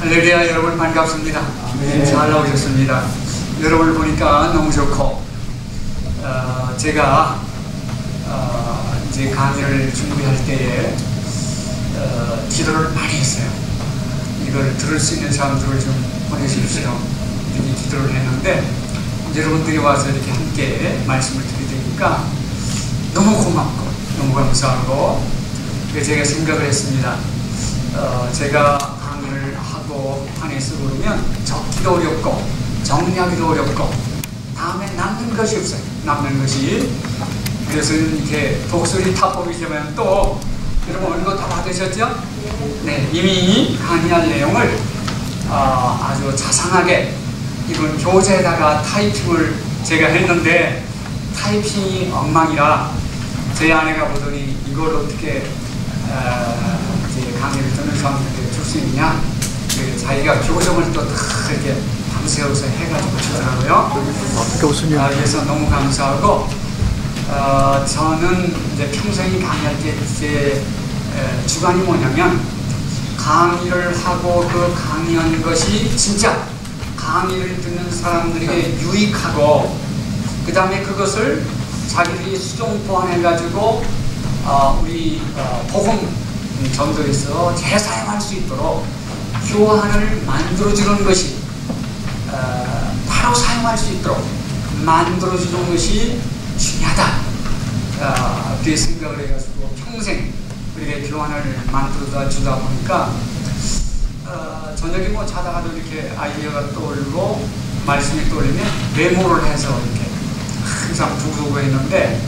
할렐루야. 여러분 반갑습니다. 잘 나오셨습니다. 여러분을 보니까 너무 좋고 제가 이제 강의를 준비할 때에 기도를 많이 했어요. 이걸 들을 수 있는 사람들을 좀 보내주십시오. 이렇게 기도를 했는데 여러분들이 와서 이렇게 함께 말씀을 드리니까 너무 고맙고 너무 감사하고 제가 생각을 했습니다. 제가 강의를 하고 안에서 그러면 적기도 어렵고 정리하기도 어렵고 다음에 남는 것이 없어요. 남는 것이. 그래서 이렇게 독수리 타법이 되면 또 여러분 오늘 거 다 받으셨죠? 네, 이미 강의할 내용을 아주 자상하게 이건 교재에다가 타이핑을 제가 했는데 타이핑이 엉망이라 제 아내가 보더니 이걸 어떻게 이제 강의를 듣는 사람들에게 줄 수 있냐? 자기가 교정을 또 이렇게 밤새워서 해가지고 주더라고요. 교수님. 그래서 너무 감사하고 저는 이제 평생이 강의할 때 제 주관이 뭐냐면 강의를 하고 그 강의한 것이 진짜 강의를 듣는 사람들에게 유익하고 그 다음에 그것을 자기들이 수정 보완해가지고 우리 복음 전도에서 재사용할 수 있도록 교환을 만들어주는 것이 바로 사용할 수 있도록 만들어주는 것이 중요하다. 그렇게 생각을 해가지고 평생 그렇게 교환을 만들어 주다 보니까 저녁에 뭐 자다가도 이렇게 아이디어가 떠오르고 말씀이 떠오르면 메모를 해서 이렇게 항상 두고 있는데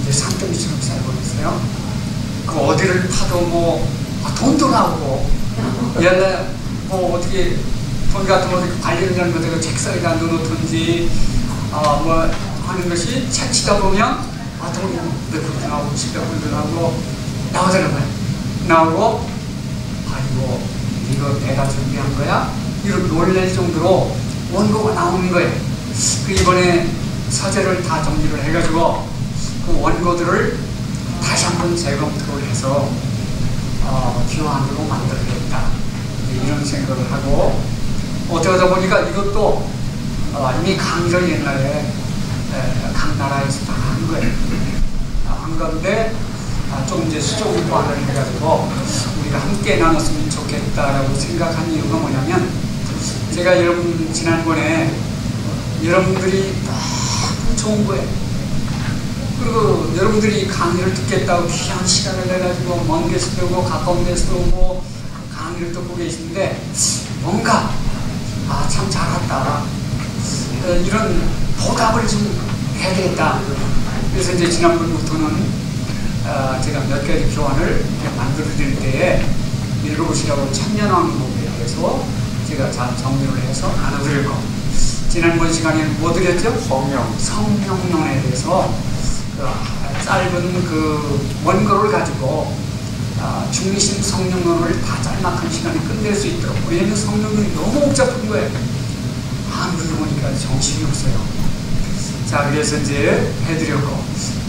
이제 산더미처럼 살고 있어요. 그 어디를 파도 뭐 돈도 나오고 옛날에 뭐 어떻게 돈 같은 거 관리하는 것들 책상에다 넣어놓든지 뭐 하는 것이 책 치다 보면 돈이 몇 불도 나오고 10몇 불도 나오고 나오더라고요. 나오고 아이고 이거 내가 준비한 거야? 이렇게 놀랄 정도로 원고가 나오는 거예요. 그 이번에 서재를 다 정리를 해가지고 그 원고들을 다시 한번 재검토를 해서 교환으로 만들어야겠다. 이런 생각을 하고 어떻게 하다 보니까 이것도 이미 강의를 옛날에 각 나라에서 다 한 거예요. 한 건데 좀 이제 수정 보완을 해가지고 우리가 함께 나눴으면 좋겠다라고 생각한 이유가 뭐냐면 제가 여러분 지난번에 여러분들이 너무 좋은 거예요. 그리고 여러분들이 강의를 듣겠다고 귀한 시간을 내가지고 먼 데서도 오고 가까운 데서도 오고 강의를 듣고 계시는데 뭔가 참 잘했다. 이런 보답을 좀 해야 되겠다. 그래서 이제 지난번부터는 제가 몇 가지 교환을 만들어 드릴 때에 읽어보시라고 천년왕국에 대해서 제가 잘 정리를 해서 나눠드리고 지난번 시간에 뭐 드렸죠? 성령론에 대해서 짧은 그 원고를 가지고 중심 성령론을 다 짤막한 시간에 끝낼 수 있도록. 왜냐면 성령론이 너무 복잡한 거예요. 그러니까 정신이 없어요. 자, 그래서 이제 해드렸고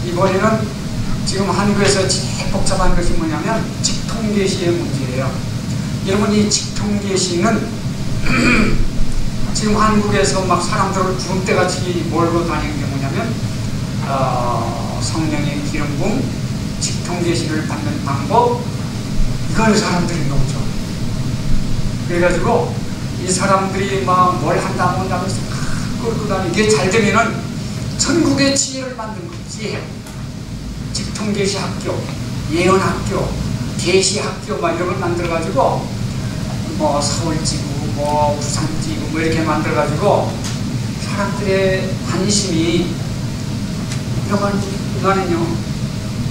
이번에는 지금 한국에서 제일 복잡한 것이 뭐냐면 직통계시의 문제예요. 여러분 이 직통계시는 지금 한국에서 막 사람들을 구름대같이 몰고 다니는 게 뭐냐면 성령의 기름 부음, 직통계시를 받는 방법 이걸 사람들이 너무 좋아해요. 그래가지고 이 사람들이 막 뭘 한다 하면서 끌고 다니는 이게 잘 되면은 전국의 지혜를 만든 거예요. 지혜. 직통계시 학교, 예언 학교, 계시 학교 막 이런 걸 만들어가지고 뭐 서울지구, 뭐 부산지구 뭐 이렇게 만들어가지고 사람들의 관심이 이거는요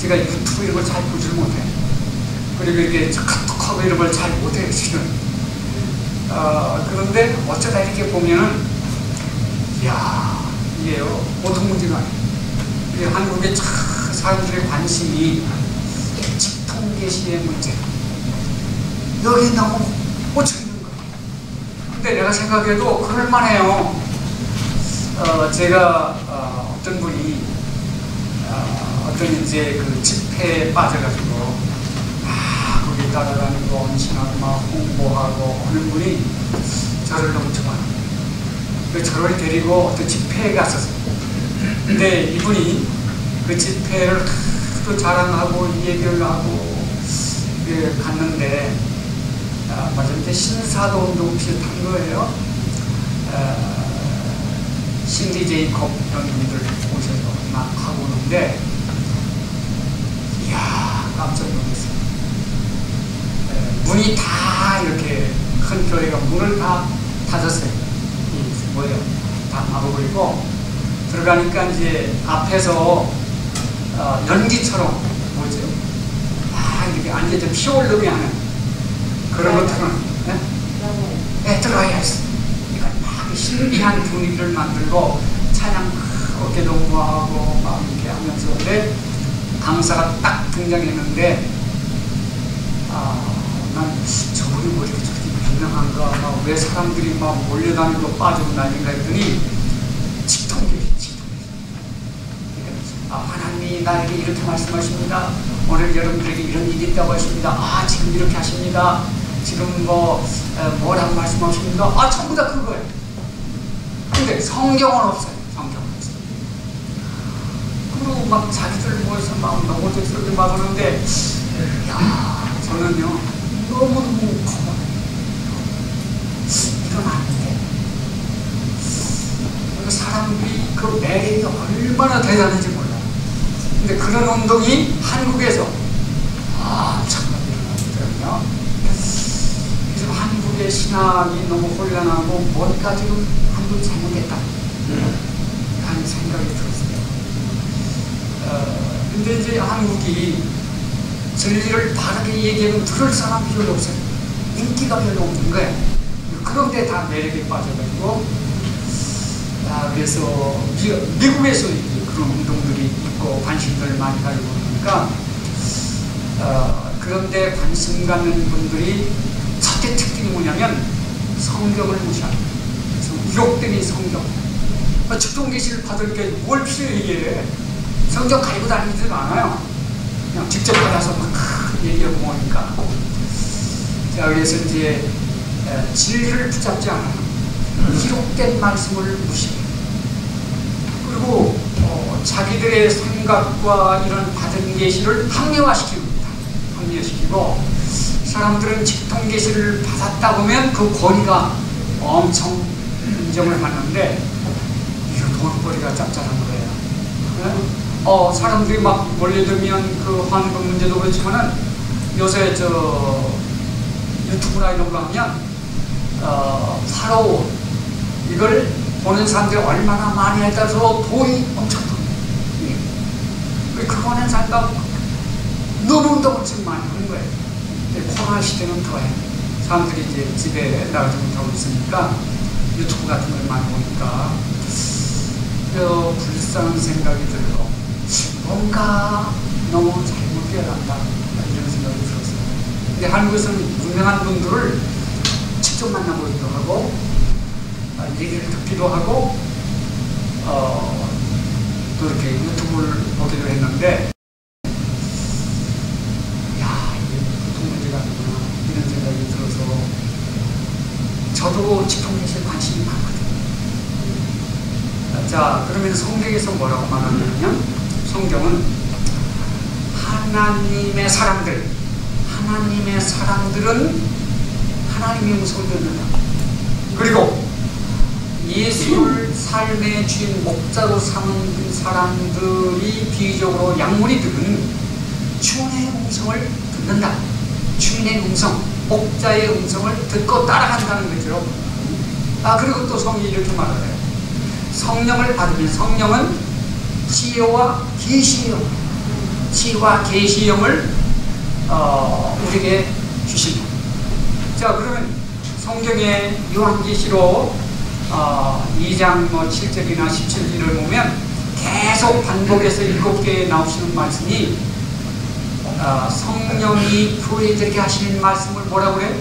제가 유튜브 이런 걸 잘 보질 못해요. 그리고 이렇게 카톡하고 이런 걸 잘 못해요 지금. 그런데 어쩌다 이렇게 보면은 이야 이게요 보통 문제가 아니에요. 이게 한국의 사람들의 관심이 직통계시의 문제 여기 너무 꽂혀있는 거예요. 근데 내가 생각해도 그럴만해요. 제가 어떤 분이 어떤 이제 그 집회에 빠져가지고 거기 따라다니고 헌신하고 막 홍보하고 하는 분이 저를 너무 좋아합니다. 그 저를 데리고 어떤 집회에 갔었어요. 근데 이분이 그 집회를 또 자랑하고 얘기를 하고 갔는데 맞아 이제 신사도 운동 비슷한 거예요. 신디 제이콥 이런 분들 오셔서 막 하고 오는데 이야 깜짝 놀랐어요. 문이 다 이렇게 큰 교회가 문을 다 닫았어요. 이 뭐예요? 다 막아버리고 들어가니까 이제 앞에서 연기처럼 뭐죠? 이렇게 앉아서 피올르게 하는 그런 것들은 들어가야 했어. 그러니까 막 신비한 분위기를 만들고 찬양 어깨 동무하고 막 이렇게 하면서 근데 강사가 딱 등장했는데 난 저분이 뭐 이렇게 저렇게 유명한가 왜 사람들이 막 몰려다니고 빠지고 난리가 했더니 직통계시 하나님이 나에게 이렇게 말씀하십니다. 오늘 여러분들에게 이런 일이 있다고 하십니다. 지금 이렇게 하십니다. 지금 뭐라고 말씀하십니까? 전부 다 그거예요. 근데 성경은 없어요. 성경은 없어요. 그리고 막 자기들 모여서 막 넘어져서 막 하는데 저는요 너무너무 고마워요. 이건 아닌데 사람들이 그 매력이 얼마나 대단한지 몰라요. 근데 그런 운동이 한국에서 엄청나게 일어나거든요. 그래서 한국의 신학이 너무 혼란하고 뭔가 지금 한국이 잘못됐다 하는 생각이 들었어요. 근데 이제 한국이 진리를 바르게 얘기하면 들을 사람 별로 없어요. 인기가 별로 없는 거예요. 그런데 다 매력에 빠져가지고 그래서 미국에서 그런 운동들이 있고 관심들을 많이 가지고 그러니까 그런데 관심 갖는 분들이 첫째 특징이 뭐냐면 성경을 무시합니다. 그래서 유혹되는 성경. 직통계시를 받을 게 뭘 필요해 이게. 성경 가지고 다니지도 않아요. 그냥 직접 받아서 막 얘기하고 오니까. 자, 그래서 이제 진리를 붙잡지 않아요. 기록된 말씀을 무시해요. 그리고 자기들의 생각과 이런 받은 계시를 합리화시킵니다. 합리화시키고 사람들은 직통계시를 받았다 보면 그 권위가 엄청 인정을 받는데 이거 돈벌이가 짭짤한 거예요. 네? 사람들이 막 몰려들면 그 환금 문제도 그렇지만은 요새 유튜브나 이런 거 하면 파로 이걸 보는 사람들이 얼마나 많이 했다서 돈이 엄청 들어요. 그거 하는 사람도 너무 운동을 지금 많이 하는 거예요. 코로나 시대는 더해. 사람들이 이제 집에 나가지 못하고 있으니까 유튜브 같은 걸 많이 보니까 불쌍한 생각이 들고 뭔가 너무 잘못 되어간다 이런 생각이 들었어요. 근데 한국에서는 유명한 분들을 직접 만나보기도 하고 얘기를 듣기도 하고 또 이렇게 유튜브를 보기도 했는데 이게 보통 문제가 아니구나 이런 생각이 들어서 저도 직통계시에 관심이 많거든요. 자, 그러면 성경에서 뭐라고 말하냐면 성경은 하나님의 사람들은 하나님의 음성을 듣는다. 그리고 예수를 삶의 주인 목자로 삼은 사람들이 비유적으로 양무리들은 주인의 음성을 듣는다. 주인의 음성, 목자의 음성을 듣고 따라간다는 거죠. 그리고 또 성경이 이렇게 말해요. 성령을 받으면 성령은 지혜와 계시형, 지혜와 계시형을 우리에게 주신다. 자, 그러면 성경의 요한계시록 2장 7절이나 17절을 보면 계속 반복해서 7개 나오시는 말씀이 성령이 교회들에게 하시는 말씀을 뭐라고 그래?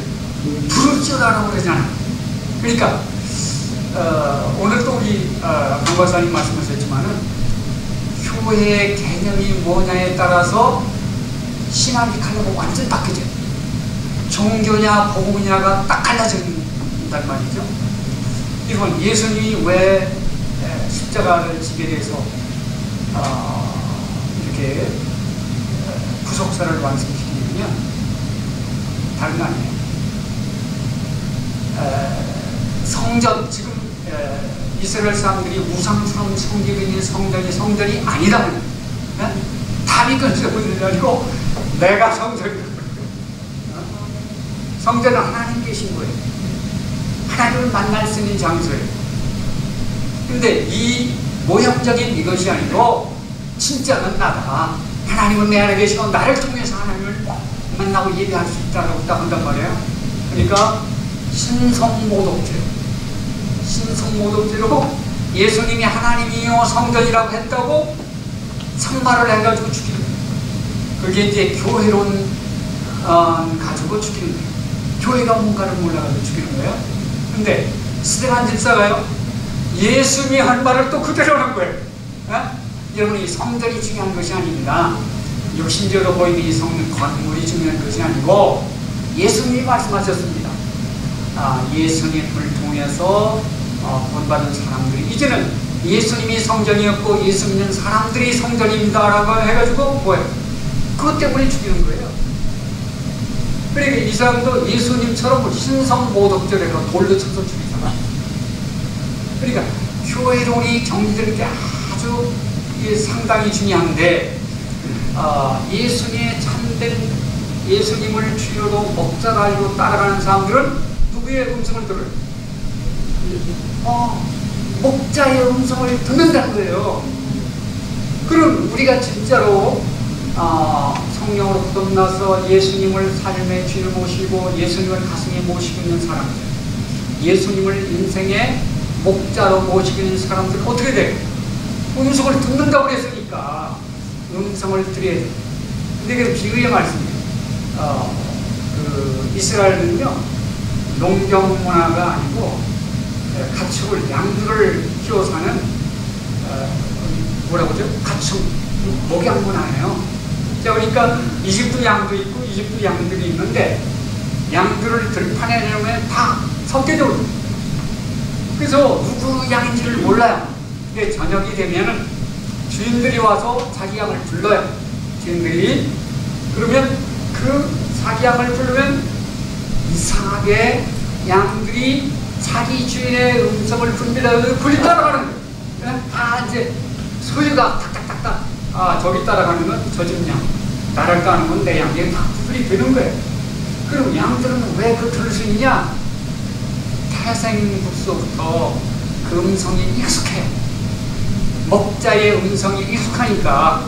부르짖으라고 그러잖아. 그러니까 오늘 또 우리 강박사님 말씀하셨지만은 교회의 개념이 뭐냐에 따라서 신학이 갈라고 완전히 바뀌죠. 종교냐 복음이냐가 딱 갈라지는 한단 말이죠. 이건 예수님이 왜 십자가를 지게 돼서 이렇게 구속사를 완성시키냐면 다른 거 아니에요. 성전, 지금 이스라엘 사람들이 우상처럼 섬기고 있는 성전이 아니다. 답이 끊어버리는 게 아니고 내가 성전이다. 성전은 하나님 계신 거예요. 하나님을 만날 수 있는 장소예요. 근데 이 모형적인 이것이 아니고 진짜는 나다. 하나님은 내 안에 계시고 나를 통해서 하나님을 만나고 예배할 수 있다고 딱 한단 말이에요. 그러니까 신성모독죄로 예수님이 하나님이요 성전이라고 했다고 상말을 해가지고 죽이는 거예요. 그게 이제 교회론 가지고 죽이는 거예요. 교회가 뭔가를 몰라가지고 죽이는 거예요. 근데 스데반 집사가요, 예수님이 한 말을 또 그대로 하는 거예요. 여러분, 이 성전이 중요한 것이 아닙니다. 육신적으로 보이는 이 성전 건물이 중요한 것이 아니고 예수님이 말씀하셨습니다. 예수님을 통해서 본받은 사람들이 이제는 예수님이 성전이었고 예수 믿는 사람들이 성전입니다 라고 해가지고 뭐예요? 그것 때문에 죽이는 거예요. 그러니까 이 사람도 예수님처럼 신성모독죄로 돌로 쳐서 죽이잖아. 그러니까 교회론이 정리되는 게 아주 상당히 중요한데 예수님의 참된 예수님을 주요로 목자로 알고 따라가는 사람들은 누구의 음성을 들어요? 목자의 음성을 듣는다는 거예요. 그럼 우리가 진짜로 성령으로 거듭나서 예수님을 삶의 주인을 모시고 예수님을 가슴에 모시고 있는 사람들, 예수님을 인생의 목자로 모시고 있는 사람들은 어떻게 돼요? 음성을 듣는다고 그랬으니까 음성을 드려야 돼요. 근데 그 비유의 말씀이에요. 이스라엘은요, 농경 문화가 아니고 가축을, 양들을 키워 사는 뭐라고 하죠? 가축 목양 문화예요. 자, 그러니까 이집트 양도 있고 이집트 양들이 있는데 양들을 들판에 내놓으면 다 섞여져. 그래서 누구 양인지를 몰라요. 근데 저녁이 되면은 주인들이 와서 자기 양을 불러요. 주인들이. 그러면 그 자기 양을 부르면 이상하게 양들이 자기 주인의 음성을 분별하고 그리 따라가는 거예요. 다 이제 소유가 탁탁탁탁, 저기 따라가는 건 저 집 양, 나를 따르는 건 내 양, 이게 다 구분이 되는 거예요. 그럼 양들은 왜 그 들을 수 있냐? 태생부터부터 그 음성이 익숙해요. 목자의 음성이 익숙하니까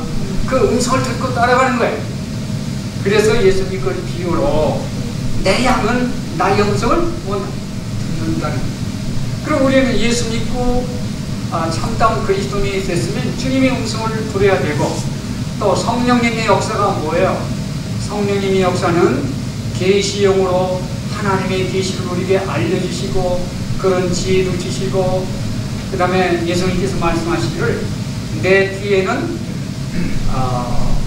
그 음성을 듣고 따라가는 거예요. 그래서 예수님이 그걸 비유로 내 양은 나의 음성을 듣는다는 거예요. 그럼 우리는 예수 믿고 참다운 그리스도인이 됐으면 주님의 음성을 들어야 되고, 또 성령님의 역사가 뭐예요? 성령님의 역사는 계시용으로 하나님의 계시를 우리에게 알려주시고 그런 지혜도 주시고, 그 다음에 예수님께서 말씀하시기를 내 뒤에는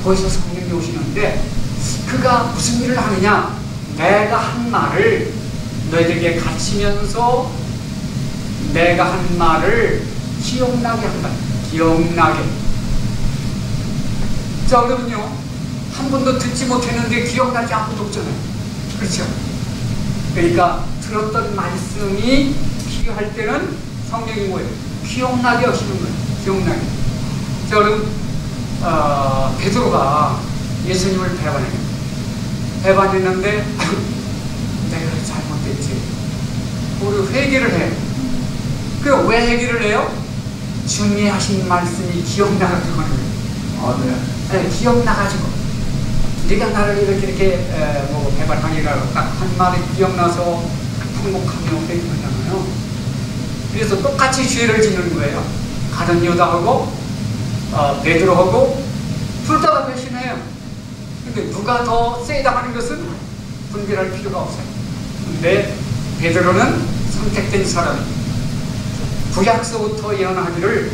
벌써 성령이 오시는데 그가 무슨 일을 하느냐? 내가 한 말을 너희들에게 가르치면서 내가 한 말을 기억나게 한다. 기억나게. 자, 그러면요, 한 번도 듣지 못했는데 기억나지 아무도 없잖아요. 그렇죠? 그러니까 들었던 말씀이 필요할 때는 성령이 뭐예요? 기억나게 하시는 거예요. 기억나게. 자, 그럼 베드로가 예수님을 배반했는데 내가 잘못됐지. 우리 회개를 해요. 그 왜 회개를 해요? 주님이 하신 말씀이 기억나가지고 하는 거예요. 네, 기억나가지고 네가 나를 이렇게 배반하니라고 딱 한 말이 기억나서 통곡하며 회개하잖아요. 그래서 똑같이 죄를 짓는 거예요. 가룟 유다하고 베드로하고 둘 다 배신해요. 근데 누가 더 세다 하는 것은 분별할 필요가 없어요. 근데 베드로는 선택된 사람이에요. 구약서부터 예언하기를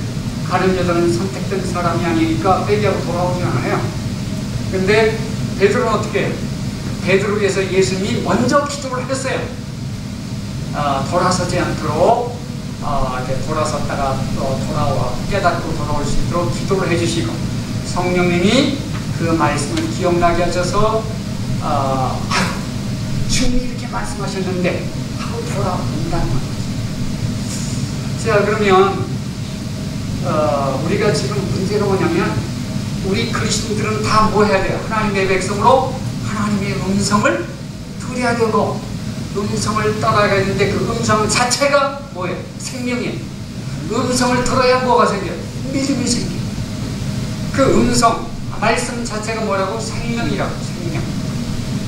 가룟 유다는 선택된 사람이 아니니까 회개하고 돌아오지 않아요. 근데 베드로는 어떻게 해요? 베드로에서 예수님이 먼저 기도를 했어요. 돌아서지 않도록 이렇게 돌아섰다가 또 돌아와 깨닫고 돌아올 수 있도록 기도를 해주시고, 성령님이 그 말씀을 기억나게 하셔서 주님이 이렇게 말씀하셨는데 하고 돌아온다는 거예요. 자, 그러면 우리가 지금 문제가 뭐냐면, 우리 그리스도인들은 다 뭐 해야 돼요? 하나님의 백성으로 하나님의 음성을 들어야 되고, 음성을 따라가야 되는데 그 음성 자체가 뭐예요? 생명이에요. 음성을 들어야 뭐가 생겨요? 믿음이 생겨요. 그 음성, 말씀 자체가 뭐라고? 생명이라고. 생명.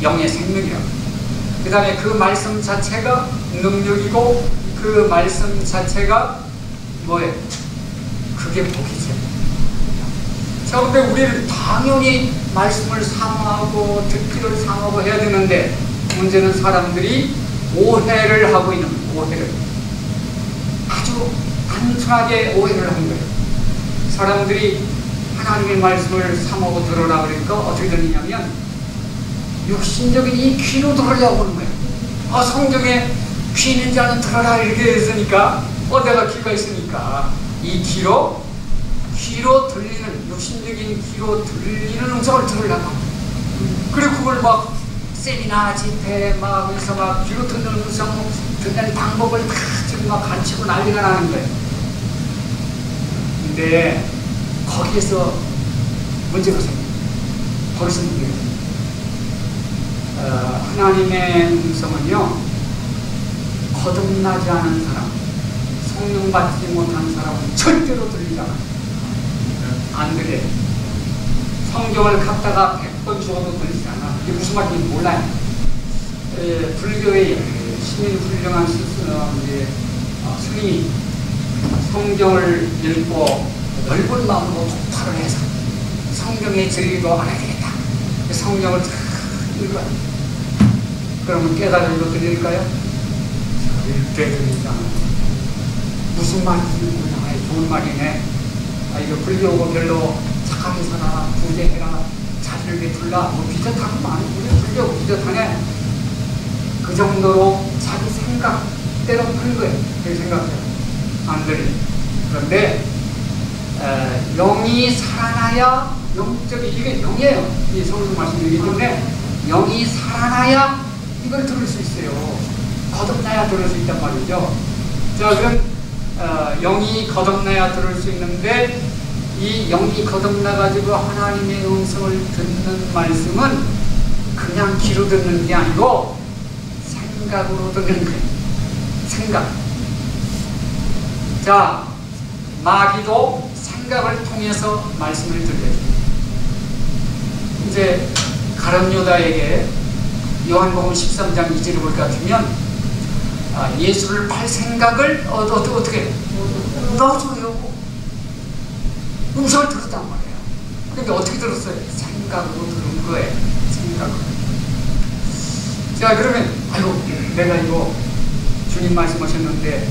영의 생명이라고. 그 다음에 그 말씀 자체가 능력이고, 그 말씀 자체가 뭐예요? 그게 복이죠. 자, 근데 우리는 당연히 말씀을 사모하고 듣기를 사모하고 해야 되는데, 문제는 사람들이 오해를 하고 있는 거예요. 오해를. 아주 단순하게 오해를 하는 거예요. 사람들이 하나님의 말씀을 사모하고 들으라 그러니까 어떻게 되느냐면, 육신적인 이 귀로 들으려고 하는 거예요. 성경에 귀 있는 자는 들어라 이렇게 했으니까, 내가 귀가 있으니까 이 귀로 들리는, 육신적인 귀로 들리는 음성을 들으려고. 그리고 그걸 막 세미나 집회 막 그래서 막 귀로 듣는 음성 듣는 방법을 다 지금 막 가르치고 난리가 나는 거예요. 근데 거기에서 문제가 생겨요. 거기서 문제가 생겨요. 하나님의 음성은요, 거듭나지 않은 사람, 성령 받지 못한 사람은 절대로 들리지 않아요. 안 그래. 성경을 갖다가 100번 주어도 들리지 않아. 이게 무슨 말인지 몰라요. 불교의 열심히 훌륭한 스님이 성경을 읽고 넓은 마음으로 독파를 해서 성경의 진리도 알아야 되겠다. 성경을 다 읽어요. 그러면 깨달음도 들릴까요? 절대 들리지 않아요. 무슨 말인지 몰라요. 좋은 말이네. 이거 불교고 별로 착하게 살아, 부재해라, 자신을 베풀라, 뭐 비슷하고 많이 불교 비슷하네. 그 정도로 자기 생각대로 푸는 거예요. 그렇게 생각해요. 안 들려. 그런데 영이 살아나야, 영적이 이게 영이에요. 이 성경 말씀이기 때문에 영이 살아나야 이걸 들을 수 있어요. 거듭나야 들을 수 있단 말이죠. 자, 그럼 영이 거듭나야 들을 수 있는데, 이 영이 거듭나가지고 하나님의 음성을 듣는 말씀은 그냥 귀로 듣는 게 아니고 생각으로 듣는 거예요. 생각. 자, 마귀도 생각을 통해서 말씀을 들려요. 이제 가룟 유다에게 요한복음 13장 2절을 볼 것 같으면, 예수를 팔 생각을 어떻게 넣어줘요. 음성을 들었단 말이에요. 그러니까 어떻게 들었어요? 생각으로 들은 거예요. 생각으로. 자, 그러면 내가 이거 주님 말씀하셨는데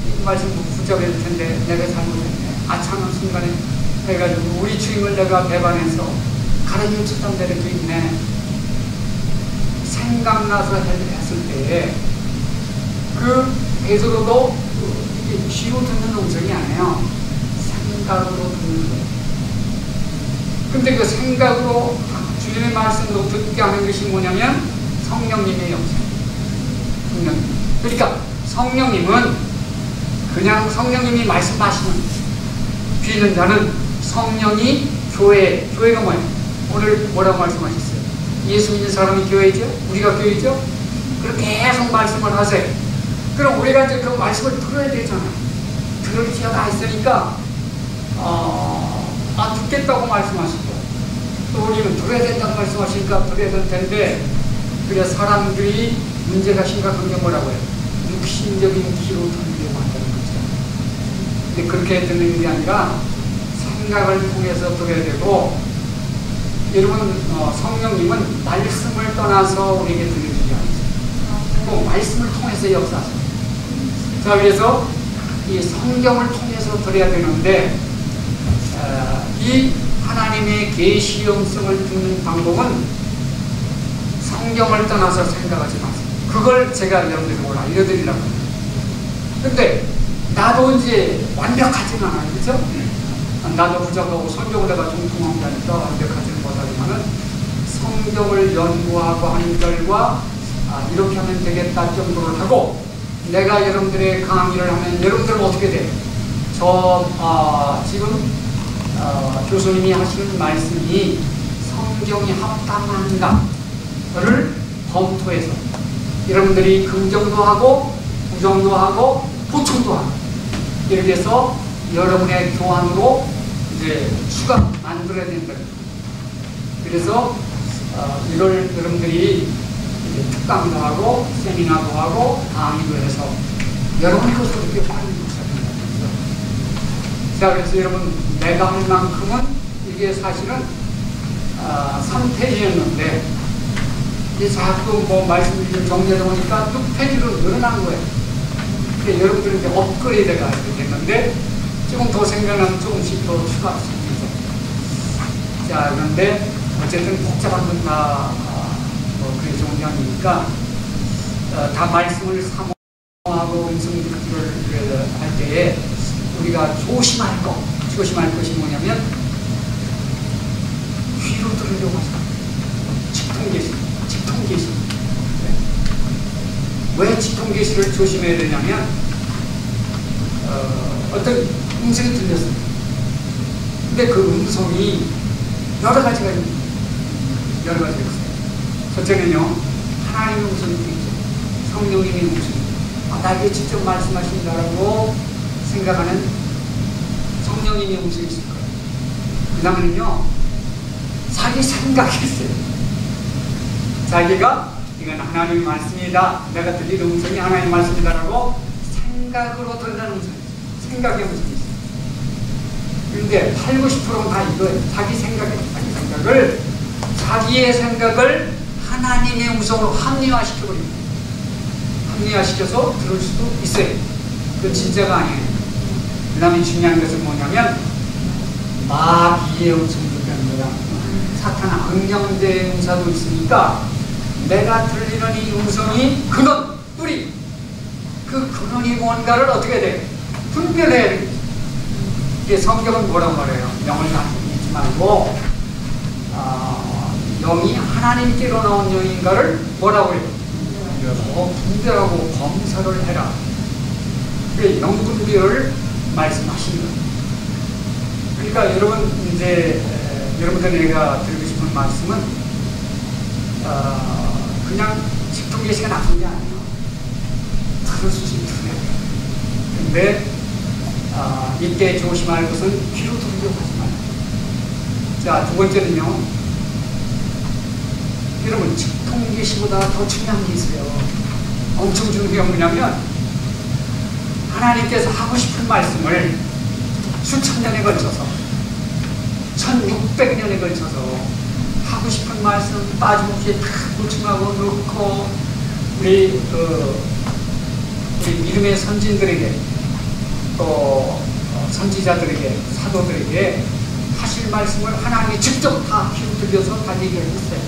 이 말씀 붙잡을 텐데 내가 잘못했네. 아차하는 순간에 해가지고 우리 주님을 내가 배반해서 가라앉은 쳤던 데를 있네. 생각나서 했을 때에 그 베드로도 귀로 듣는 음성이 아니에요. 생각으로 듣는 거예요. 근데 그 생각으로 주님의 말씀으로 듣게 하는 것이 뭐냐면 성령님의 영성. 성령님. 그러니까 성령님은 그냥 성령님이 말씀하시는, 귀 있는 자는 성령이 교회가 뭐예요? 오늘 뭐라고 말씀하셨어요? 예수 믿는 사람이 교회죠? 우리가 교회죠? 그렇게 계속 말씀을 하세요. 그럼 우리가 이제 그 말씀을 들어야 되잖아요. 들을 기회가 있으니까 듣겠다고 말씀하시고, 또 우리는 들어야 된다고 말씀하시니까 들어야 될 텐데, 그래 사람들이 문제가 심각한 게 뭐라고요? 육신적인 귀로 들으려고 한다는 거죠. 근데 그렇게 듣는 게 아니라 생각을 통해서 들어야 되고, 여러분 성령님은 말씀을 떠나서 우리에게 들려주지 않으세요. 또 말씀을 통해서 역사하세요. 자, 그래서 이 성경을 통해서 들어야 되는데, 이 하나님의 계시 영성을 듣는 방법은 성경을 떠나서 생각하지 마세요. 그걸 제가 여러분들에게 오늘 알려드리려고 합니다. 근데 나도 이제 완벽하지는 않아요. 그렇죠? 나도 부족하고 성경을 내가 중통한 게 아니까 완벽하지는 못하지만은 성경을 연구하고 하는 결과 이렇게 하면 되겠다 정도를 하고 내가 여러분들의 강의를 하면 여러분들은 어떻게 돼요? 지금 교수님이 하시는 말씀이 성경이 합당한가를 검토해서 여러분들이 긍정도 하고 부정도 하고 보충도 하고 이렇게 해서 여러분의 교환으로 이제 수가 만들어야 된다. 그래서 이걸 여러분들이 특강도 하고 세미나도 하고 강의도 해서 여러분이 것으로 이렇게 빨리 시작한다. 자, 그래서 여러분 내가 할 만큼은 이게 사실은 3페이지였는데 이제 자꾸 뭐 말씀이 좀 정리하다 보니까 6페이지로 늘어난 거예요. 근데 여러분들은 이제 업그레이드가 됐는데 조금 더 생각나면 조금씩 더 추가하십니다. 자, 그런데 어쨌든 복잡한 건 다 그게 좋은 게 아니니까 다 말씀을 사모하고 음성교류를 할 때에 우리가 조심할 것이 뭐냐면 귀로 들으려고 하죠. 직통계시. 왜 직통계시를 조심해야 되냐면 어떤 음성이 들렸어요. 근데 그 음성이 여러 가지가 있습니다. 첫째는요, 하나님의 음성이 있죠. 성령님의 음성이 나에게 직접 말씀하신다라고 생각하는 성령님의 음성이 있을 거예요. 그 다음에는요, 자기 생각이 있어요. 자기가 이건 하나님의 말씀이다, 내가 들린 음성이 하나님의 말씀이다라고 생각으로 듣는 음성이 있어요. 생각의 음성이 있어요. 그런데 80, 90%는 다 이거예요. 자기의 생각을 하나님의 음성으로 합리화시켜버립니다. 합리화시켜서 들을 수도 있어요. 그건 진짜가 아니에요. 그 다음에 중요한 것은 뭐냐면 마귀의 음성도 되는 거야. 사탄 악령대의 음사도 있으니까 내가 들리는 이 음성이 근원, 뿌리, 그 근원이 뭔가를 어떻게 돼? 분별해야 되겠지. 이게 성경은 뭐라고 말해요? 영을 믿지 말고 영이 하나님께로 나온 영인가를 뭐라고 해요? 분별하고 검사를 해라. 그게 영분별을 말씀하시는 거예요. 그러니까 여러분 이제 여러분들에게 드리고 싶은 말씀은 그냥 직통계시가 나쁜 게 아니에요. 들을 수 있어요. 근데 이때 조심할 것은 귀로 들으려고 하지 말아요. 자, 두 번째는요. 여러분 직통계시보다 더 중요한 게 있어요. 엄청 중요한 게 뭐냐면 하나님께서 하고 싶은 말씀을 수천 년에 걸쳐서 1600년에 걸쳐서 하고 싶은 말씀 빠짐없이 다 보충하고 넣고 우리 믿음의 선진들에게 또 선지자들에게 사도들에게 하실 말씀을 하나님이 직접 다 귀로 들려서 다 얘기를 했어요.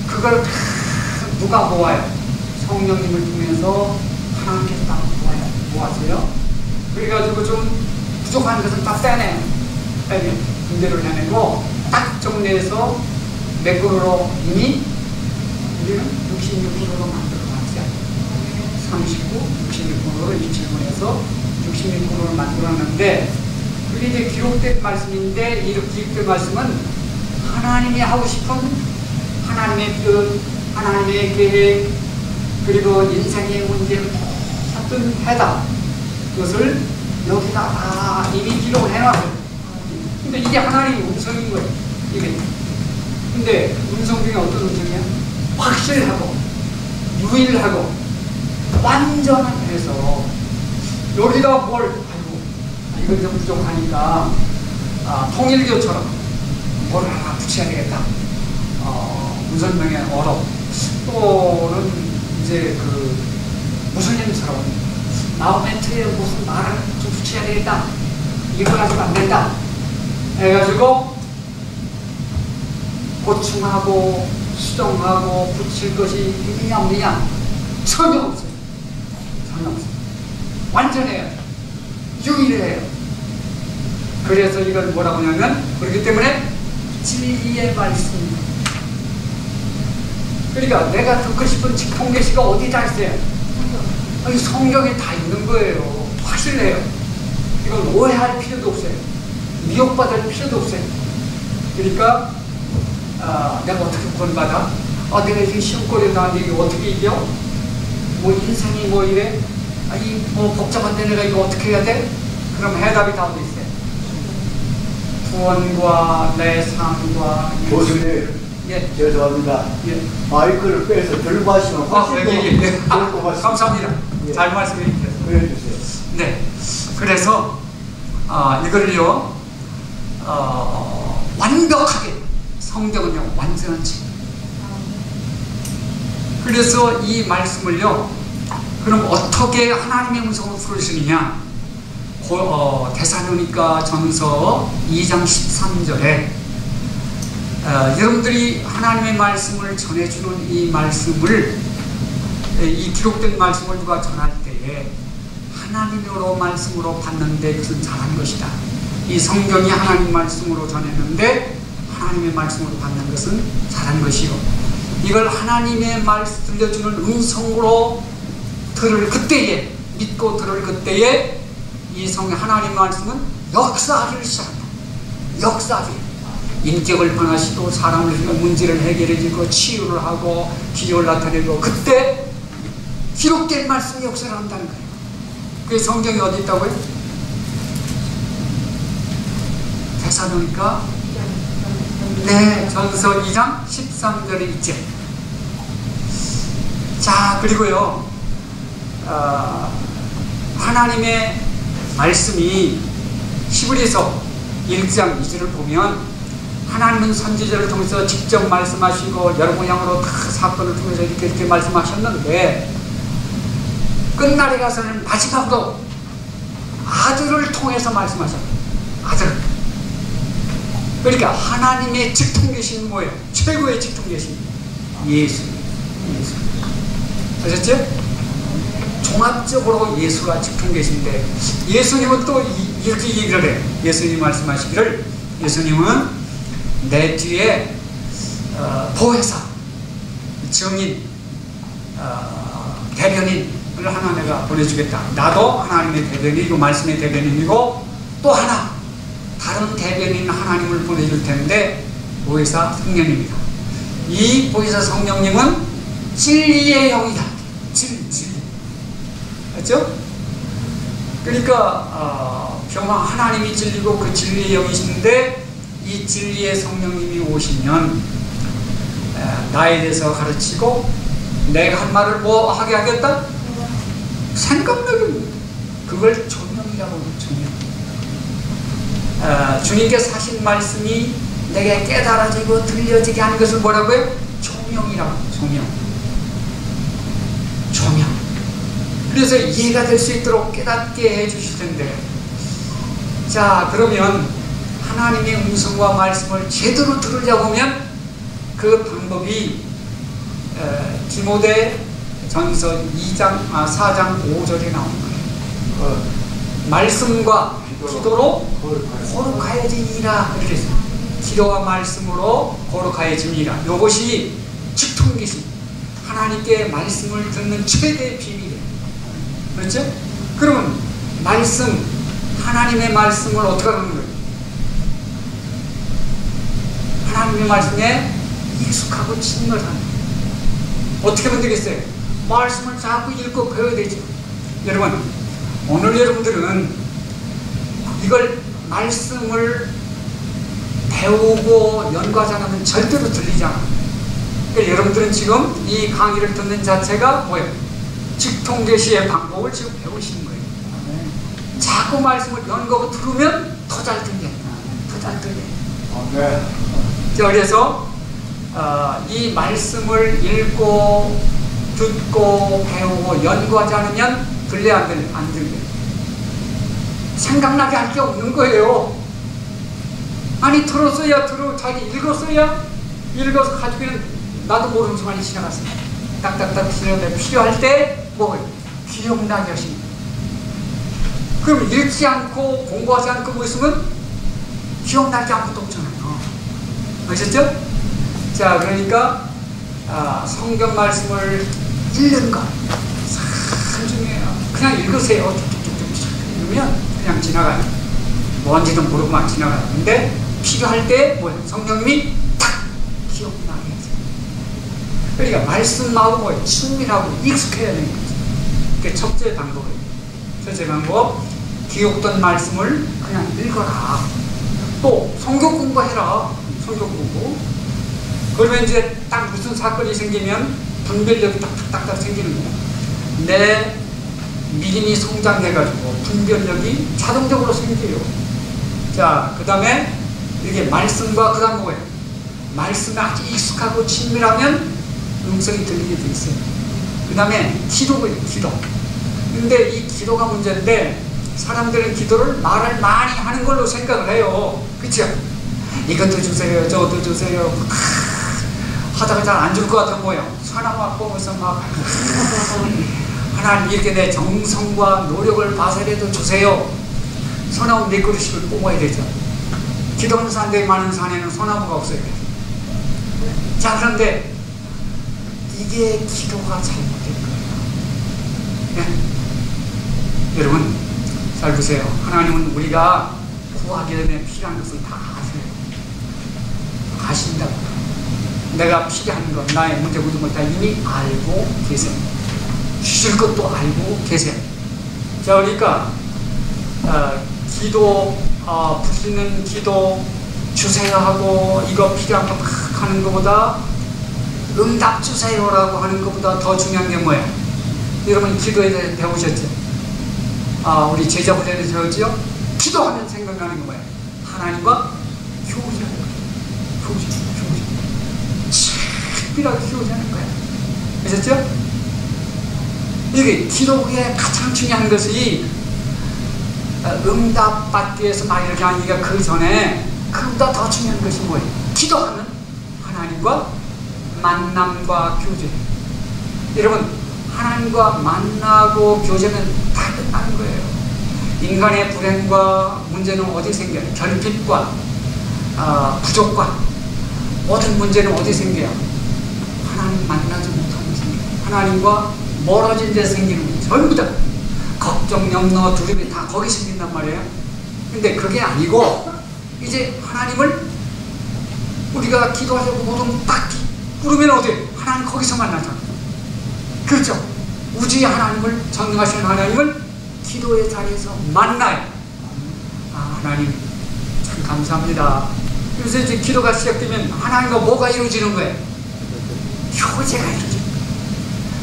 그걸 다 누가 모아요? 성령님을 통해서 하나님께서 다 모았어요. 그래가지고 좀 부족한 것은 다 빼내요. 분별을 해내고 딱 정리해서 몇 그루로 이미 우리는 66그루로 만들어놨어요. 39, 66그루로 27분에서 66그루를 만들어놨는데 그게 이제 기록된 말씀인데 이 기록된 말씀은 하나님이 하고 싶은 하나님의 뜻, 하나님의 계획, 그리고 인생의 문제 모든 해답 그것을 여기다 다 이미 기록을 해놨어요. 근데 이게 하나님의 음성인 거예요. 이게. 근데 음성 중에 어떤 음성이야? 확실하고 유일하고 완전해서 여기다 뭘 이건 좀 부족하니까 통일교처럼 뭘 하나 붙여야 되겠다. 무선명의 어록 또는 이제 그 무슬림처럼 마호메트에 무슨 말을 좀 붙여야 되겠다. 이거 가지고 안 된다. 해가지고 보충하고 수정하고 붙일 것이 있느냐 없느냐 전혀 없어요. 전혀 없어요. 완전해요. 유일해요. 그래서 이걸 뭐라고 하냐면, 그렇기 때문에 진리의 말씀입니다. 그러니까 내가 듣고 싶은 직통계시가 어디 다 있어요? 아니, 성경에 다 있는 거예요. 확실해요. 이걸 오해할 필요도 없어요. 미혹받을 필요도 없어요. 그러니까 내가 어떻게 구원받아? 내가 이게 시험거리에 나왔는데 이거 어떻게 이겨? 뭐 인생이 뭐 이래? 아니 뭐 복잡한데 내가 이거 어떻게 해야 돼? 그럼 해답이 다 어디 있어요? 구원과 내 삶과 교수님, 예. 죄송합니다. 예. 마이크를 빼서 들고 하시면 예. 감사합니다. 예. 잘 말씀해 주세요. 보여주세요. 네. 그래서 이걸요 완벽하게 성경은요 완전한 책. 그래서 이 말씀을요 그럼 어떻게 하나님의 음성을 들으시느냐? 데살로니가 전서 2장 13절에 여러분들이 하나님의 말씀을 전해주는 이 말씀을, 이 기록된 말씀을 누가 전할 때에 하나님으로 말씀으로 받는데 그것은 잘한 것이다. 이 성경이 하나님 말씀으로 전했는데 하나님의 말씀으로 받는 것은 잘한 것이요. 이걸 하나님의 말씀 들려주는 음성으로 들을 그때에, 믿고 들을 그때에 이 성경 하나님 말씀은 역사하기를 시작한다. 역사하기. 인격을 변화시키고 사람을 문제를 해결해주고 치유를 하고 기적을 나타내고 그때 기록된 말씀이 역사를 한다는 거예요. 그 성경이 어디 있다고요? 데살로니가 네, 전서 2장 13절에 있죠. 자, 그리고요 하나님의 말씀이 히브리서 1장 2절을 보면 하나님은 선지자를 통해서 직접 말씀하시고 여러 모양으로 다 사건을 통해서 이렇게 말씀하셨는데 끝날에 가서는 마지막으로 아들을 통해서 말씀하셨다. 아들. 그러니까 하나님의 직통계신 뭐예요? 최고의 직통계신 예수. 아셨죠? 종합적으로 예수가 직통계신데 예수님은 또 이렇게 얘기를 해요. 예수님이 말씀하시기를 예수님은 내 뒤에 보혜사, 증인, 대변인을 하나 내가 보내주겠다. 나도 하나님의 대변인이고 말씀의 대변인이고 또 하나 다른 대변인 하나님을 보내줄 텐데 보혜사 성령님이다. 이 보혜사 성령님은 진리의 영이다. 진리. 맞죠? 그러니까 정말 하나님이 진리고 그 진리의 영이신데 이 진리의 성령님이 오시면 나에 대해서 가르치고 내가 한 말을 뭐 하게 하겠다? 생각나게 그걸 조명이라고 해요. 조명. 주님께서 하신 말씀이 내게 깨달아지고 들려지게 하는 것을 뭐라고요? 조명이라고. 조명. 그래서 이해가 될 수 있도록 깨닫게 해주실 텐데, 자, 그러면 하나님의 음성과 말씀을 제대로 들으려고 하면 그 방법이 디모데 전서 4장 5절에 나오는 거예요. 말씀과 기도로 거룩하여지니라. 이렇게 했어요. 기도와 말씀으로 거룩하여지니라. 이것이 직통계신 하나님께 말씀을 듣는 최대의 비밀이에요. 그렇죠? 그러면 말씀, 하나님의 말씀을 어떻게 하는 거예요? 하나님의 말씀에 익숙하고 친밀하는 거예요. 어떻게 하면 되겠어요? 말씀을 자꾸 읽고 배워야 되죠. 여러분, 오늘 여러분들은 이걸 말씀을 배우고 연구하지 않으면 절대로 들리지 않아요. 그러니까 여러분들은 지금 이 강의를 듣는 자체가 뭐예요? 직통계시의 방법을 지금 배우시는 거예요. 자꾸 말씀을 연구하고 들으면 더 잘 들려요. 더 잘 들려요. 자, 그래서 이 말씀을 읽고 듣고 배우고 연구하지 않으면 들려 안 들려요. 생각나게 할 게 없는 거예요. 아니 들었어야 자기 읽었어야 읽어서 가지고는 나도 모르는 순간이 지나갔어요. 딱딱딱 치는데 필요할 때 뭐 기억나게 하십니다. 그럼 읽지 않고 공부하지 않고 뭐 있으면 기억날 게 아무것도 없잖아요. 아셨죠? 자, 그러니까 성경 말씀을 읽는 것 참 중요해요. 그냥 읽으세요. 툭툭툭툭 읽으면 그냥 지나가요. 뭔지도 모르고 막 지나가요. 근데 필요할 때 뭐예요? 성령님이 탁 기억나게 해주세요. 그러니까 말씀하고 뭐예요? 친밀하고 익숙해야 되는 거죠. 그게 첫째 방법이에요. 첫째 방법, 기억된 말씀을 그냥 읽어라. 또 성경 공부해라. 성경 공부. 그러면 이제 딱 무슨 사건이 생기면 분별력이 딱딱딱 생기는 거예요. 내 믿음이 성장해가지고 분별력이 자동적으로 생겨요. 자, 그 다음에 이게 말씀과 그 다음 뭐예요? 말씀에 아주 익숙하고 친밀하면 음성이 들리게 돼 있어요. 그 다음에 기도예요. 기도. 근데 이 기도가 문제인데 사람들은 기도를 말을 많이 하는 걸로 생각을 해요. 그쵸? 이것도 주세요, 저것도 주세요. 하다가 잘 안 줄 것 같으면 뭐예요? 사나마 뽑아서 막 하나님 이렇게 내 정성과 노력을 봐서라도 주세요. 소나무 몇 그릇씩을 뽑아야 되죠. 기도하는 사람들이 많은 산에는 소나무가 없어요. 자, 그런데 이게 기도가 잘못된 거예요. 네? 여러분 잘 보세요. 하나님은 우리가 구하기 전에 필요한 것을 다 아세요. 아신다고. 내가 필요한 것, 나의 문제 모든 걸 다 이미 알고 계세요. 주실 것도 알고 계세요. 자, 그러니까 기도, 부르는 기도 주세요 하고 이거 필요한 거 막 하는 것보다 응답 주세요라고 하는 것보다 더 중요한 게 뭐예요? 여러분 기도에 대해 배우셨죠? 우리 제자훈련에서 배웠죠? 기도하면 생각나는 게 뭐예요? 하나님과 교제하는 거예요. 교제. 특별하게 교제하는 거예요. 아셨죠? 이게 기도에 가장 중요한 것이 응답받기 위해서 막 이렇게 하니까 그 전에 그보다 더 중요한 것이 뭐예요? 기도하면 하나님과 만남과 교제. 여러분 하나님과 만나고 교제는 다 끝나는 거예요. 인간의 불행과 문제는 어디 생겨요? 결핍과 부족과 모든 문제는 어디 생겨요? 하나님 만나지 못하는 생겨요. 하나님과 멀어진 데 생기는 거예요. 전부 다 걱정, 염려, 두려움이 다 거기 생긴단 말이에요. 근데 그게 아니고 이제 하나님을 우리가 기도하려고 물으면 딱 물으면 어디? 하나님 거기서 만나잖아요. 그렇죠? 우주의 하나님을, 전능하신 하나님을 기도의 자리에서 만나요. 하나님 참 감사합니다. 그래서 이제 기도가 시작되면 하나님과 뭐가 이루어지는 거예요? 교제가 이루어집니다.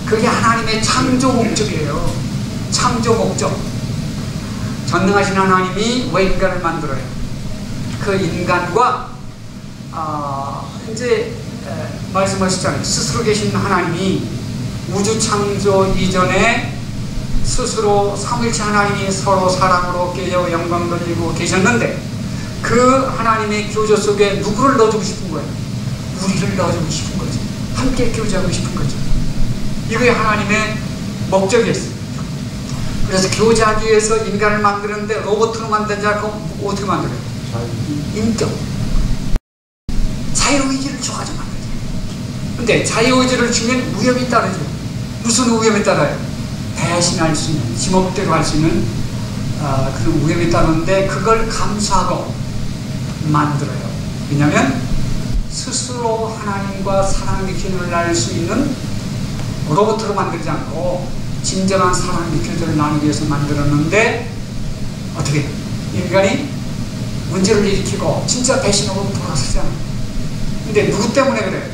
그게 하나님의 창조 목적이에요. 창조 목적. 전능하신 하나님이 왜 인간을 만들어요? 그 인간과 이제 말씀하셨잖아요. 스스로 계신 하나님이 우주 창조 이전에 스스로 삼위일체 하나님이 서로 사랑으로 깨어 영광 돌리고 계셨는데 그 하나님의 교제 속에 누구를 넣어주고 싶은 거예요? 우리를 넣어주고 싶은 거죠. 함께 교제하고 싶은 거죠. 이게 하나님의 목적이었어요. 그래서 교제하기 위해서 인간을 만드는데 로봇으로 만들지 않고 어떻게 만들어요? 인격. 자유의지를 줘가지고 만들죠. 근데 자유의지를 주면 위험이 따르죠. 무슨 위험이 따라요? 배신할 수 있는, 지멋대로 할 수 있는 그런 위험이 따르는데 그걸 감수하고 만들어요. 왜냐하면 스스로 하나님과 사랑의 교제를 나눌 수 있는 로봇으로 만들지 않고 진정한 사랑의 교제를 나누기 위해서 만들었는데 어떻게 인간이 문제를 일으키고 진짜 배신하고 돌아서잖아요. 근데 누구 때문에 그래요?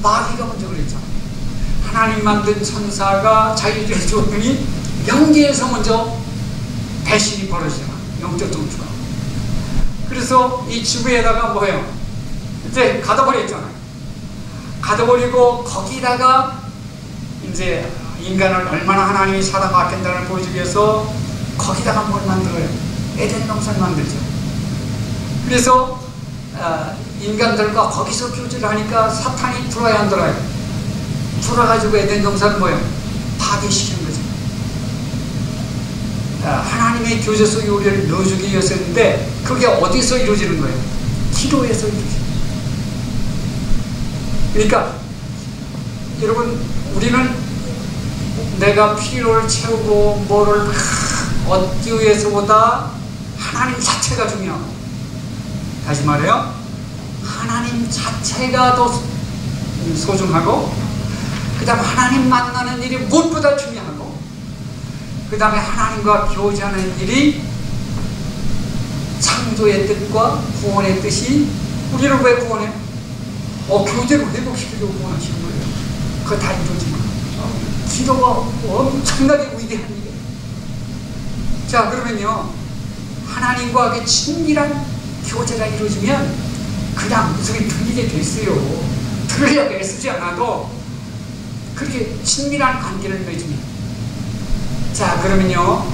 마귀가 먼저 그랬잖아요. 하나님 만든 천사가 자유의지를 줬더니 영계에서 먼저 배신이 벌어지잖아. 영적 동주가. 그래서 이 지구에다가 뭐예요? 이제 가둬버렸잖아요. 가둬버리고 거기다가 이제 인간을 얼마나 하나님이 사랑과 아낀다는 보여주기 위해서 거기다가 뭘 만들어요? 에덴 동산을 만들죠. 그래서 인간들과 거기서 교제를 하니까 사탄이 들어야 안 들어요? 돌아가지고 에덴 동산은 뭐예요? 파괴시키는 거죠. 하나님의 교제 속에 우리를 넣어주기 위해서인데 그게 어디서 이루어지는 거예요? 기도에서 이루어지는 거예요. 그러니까 여러분, 우리는 내가 필요를 채우고 뭐를 얻기 위해서보다 하나님 자체가 중요하고, 다시 말해요, 하나님 자체가 더 소중하고, 그 다음에 하나님 만나는 일이 무엇보다 중요하고, 그 다음에 하나님과 교제하는 일이 창조의 뜻과 구원의 뜻이, 우리를 왜 구원해요? 교제로 회복시키려고 구원하시는 거예요. 그거 다 이루어지면 기도가 엄청나게 위대한 일이에요. 자, 그러면요, 하나님과 친밀한 교제가 이루어지면 그냥 무속이 들리게 돼 있어요. 들으려고 애쓰지 않아도 그렇게 친밀한 관계를 맺으면. 자, 그러면요,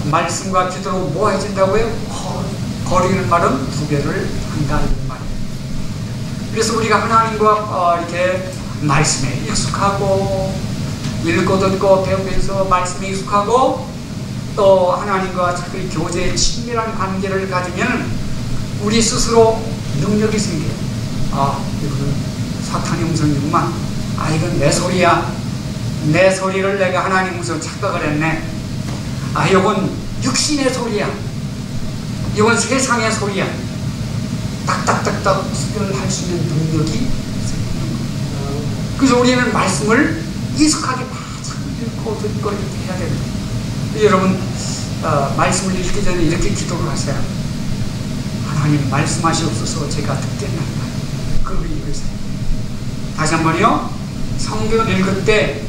말씀과 기도로 뭐 해진다고요? 거리는 말은 두 배를 한다는 말이에요. 그래서 우리가 하나님과 이렇게 말씀에 익숙하고, 읽고 듣고 배우면서 말씀에 익숙하고, 또 하나님과 자꾸 교제에 친밀한 관계를 가지면 우리 스스로 능력이 생겨요. 이거는 사탄의 음성이구만. 이건 내 소리야. 내 소리를 내가 하나님 음성 착각을 했네. 이건 육신의 소리야. 이건 세상의 소리야. 딱딱딱딱 수별할 수 있는 능력이 생기는 거예요. 그래서 우리는 말씀을 익숙하게 자꾸 읽고 듣고 이렇게 해야 됩니다. 여러분, 말씀을 읽기 전에 이렇게 기도를 하세요. 하나님, 말씀하시옵소서. 제가 듣겠나이다. 그걸 읽으세요. 다시 한 번요. 성경을 읽을 때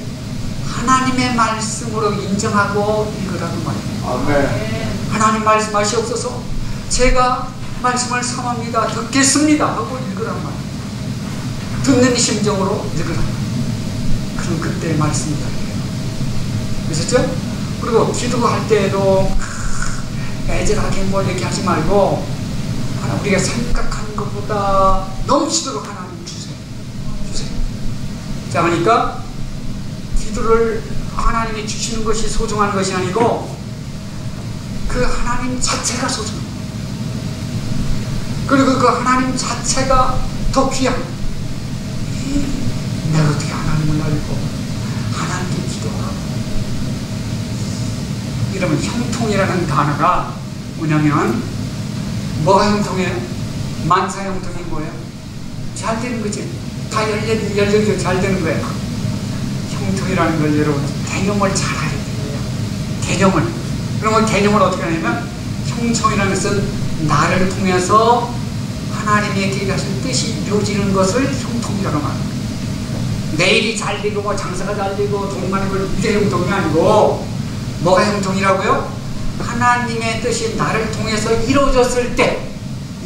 하나님의 말씀으로 인정하고 읽으라는 말이에요. 아멘. 하나님 말씀하시옵소서. 제가 말씀을 삼합니다. 듣겠습니다. 하고 읽으란 말이에요. 듣는 심정으로 읽으란 말이에요. 그럼 그때 말씀이 달려요. 그렇죠? 그리고 기도할 때에도 애절하게 뭘 이렇게 하지 말고, 우리가 생각하는 것보다 넘치도록 하나님 주세요. 자, 그러니까 기도를 하나님이 주시는 것이 소중한 것이 아니고 그 하나님 자체가 소중합니다. 그리고 그 하나님 자체가 더 귀한, 내가 어떻게 하나님을 알고 하나님께 기도하고, 이러면 형통이라는 단어가 뭐냐면, 뭐가 형통이에요? 만사 형통이 뭐예요? 잘 되는 거지. 다 열려도 잘 되는 거예요. 형통이라는 걸 여러분 개념을 잘 알아야 돼요. 개념을. 그러면 개념을 어떻게 하냐면, 형통이라는 것은 나를 통해서 하나님의 계획하신 뜻이 이루어지는 것을 형통이라고 말합니다. 내일이 잘 되고 뭐 장사가 잘 되고 돈 많은 걸 이게 형통이 아니고, 뭐가 형통이라고요? 하나님의 뜻이 나를 통해서 이루어졌을 때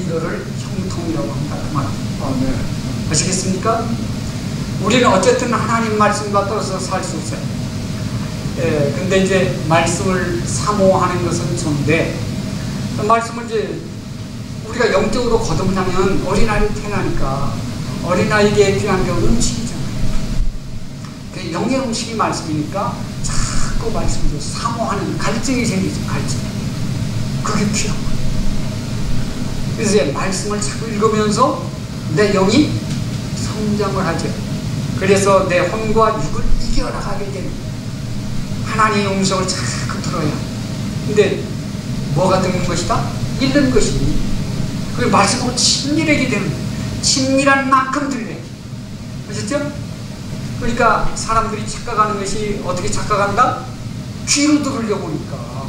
이거를 형통이라고 한다 그 말입니다. 아멘. 아시겠습니까? 우리는 어쨌든 하나님 말씀과 떨어져 살 수 없어요. 근데 이제 말씀을 사모하는 것은 좋은데, 말씀을 이제 우리가 영적으로 거듭나면 어린아이를 태어나니까 어린아이에게 필요한 게 음식이잖아요. 영의 음식이 말씀이니까 자꾸 말씀을 사모하는 갈증이 생기죠. 갈증. 그게 필요한 거예요. 그래서 이제 말씀을 자꾸 읽으면서 내 영이 성장을 하죠. 그래서 내 혼과 육을 이겨나가게 됩니다. 하나님의 음성을 자꾸 들어야. 근데 뭐가 듣는 것이다? 읽는 것이니. 그 말씀하고 친밀하게 되는 거예요. 친밀한 만큼 들려요. 아셨죠? 그러니까 사람들이 착각하는 것이 어떻게 착각한다? 귀로 들으려고 하니까.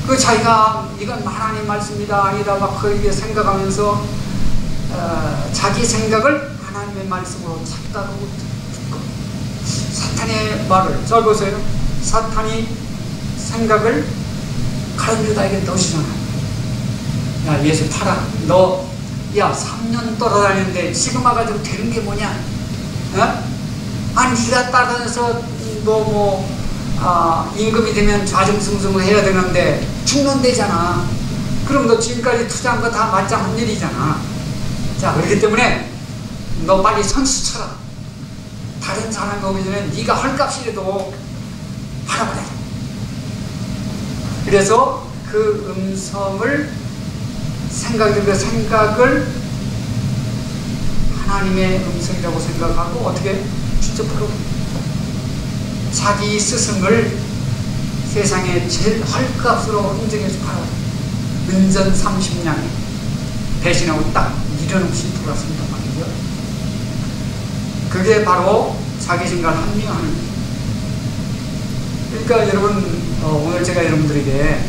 그 자기가 이건 하나님 말씀이다 아니다 막 그렇게 생각하면서 자기 생각을 하나님의 말씀으로 착각하고 듣고, 사탄의 말을 잘 보세요. 사탄이 생각을 가룟 유다에게 넣으시잖아. 야, 예수 팔아. 너 야 3년 떨어다녔는데 지금 와가지고 되는 게 뭐냐? 네가 따라다녀서 너 임금이 되면 좌중승승을 해야 되는데 죽는데잖아. 그럼 너 지금까지 투자한 거 다 맞짱한 일이잖아. 자, 그렇기 때문에 너 빨리 선수 쳐라. 다른 사람이 오기 전에 네가 헐값이라도 받아버려. 그래서 그 음성을 생각을 하나님의 음성이라고 생각하고 어떻게 추적하고 자기 스승을 세상에 제일 헐값으로 인정해서 팔아요. 은전 30냥에 배신하고 딱 미련 없이 돌았습니다 말이죠. 그게 바로 자기 생각을 합리화하는 거예요. 그러니까 여러분 오늘 제가 여러분들에게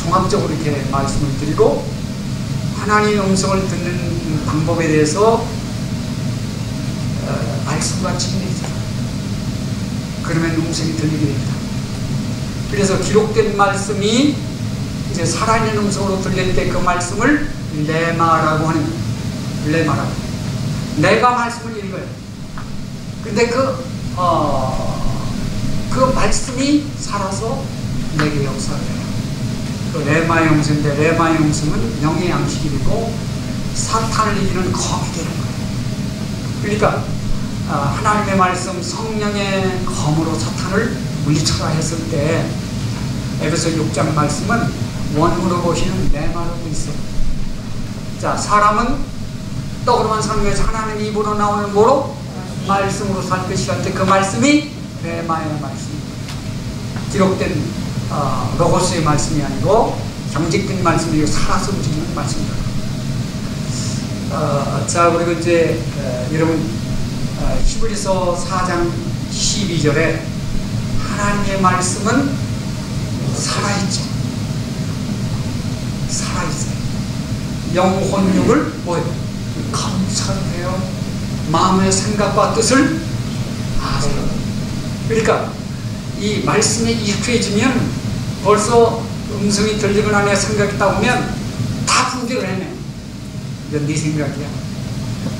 종합적으로 이렇게 말씀을 드리고 하나님의 음성을 듣는 방법에 대해서 말씀과 진리죠. 그러면 음성이 들리게 됩니다. 그래서 기록된 말씀이 이제 살아있는 음성으로 들릴 때 그 말씀을 레마라고 하는 거예요. 레마라고. 내가 말씀을 읽어요. 근데 그 말씀이 살아서 내게 역사를 해요. 그 레마의 음성인데 레마의 음성은 영의 양식이고 사탄을 이기는 검이 되는 거예요. 그러니까 하나님의 말씀 성령의 검으로 사탄을 물리쳐라 했을 때 에베소 6장 말씀은 원문으로 보시는 레마로 있어요. 자, 사람은 떡으로만 사는 것이 하나님 입으로 나오는 뭐로? 말씀으로 살 것이라 할 때 그 말씀이 레마의 말씀입니다. 기록된 로고스의 말씀이 아니고 경직된 말씀이고 살아서 움직이는 말씀입니다. 자, 그리고 이제 여러분 히브리서 4장 12절에 하나님의 말씀은 살아있죠. 살아있어요. 영혼육을 뭐예요? 감찰해요. 마음의 생각과 뜻을 아세요. 그러니까 이 말씀에 익숙해지면 벌써 음성이 들리거나 내 생각이 따오면 다 분별을 해내. 이건 네 생각이야.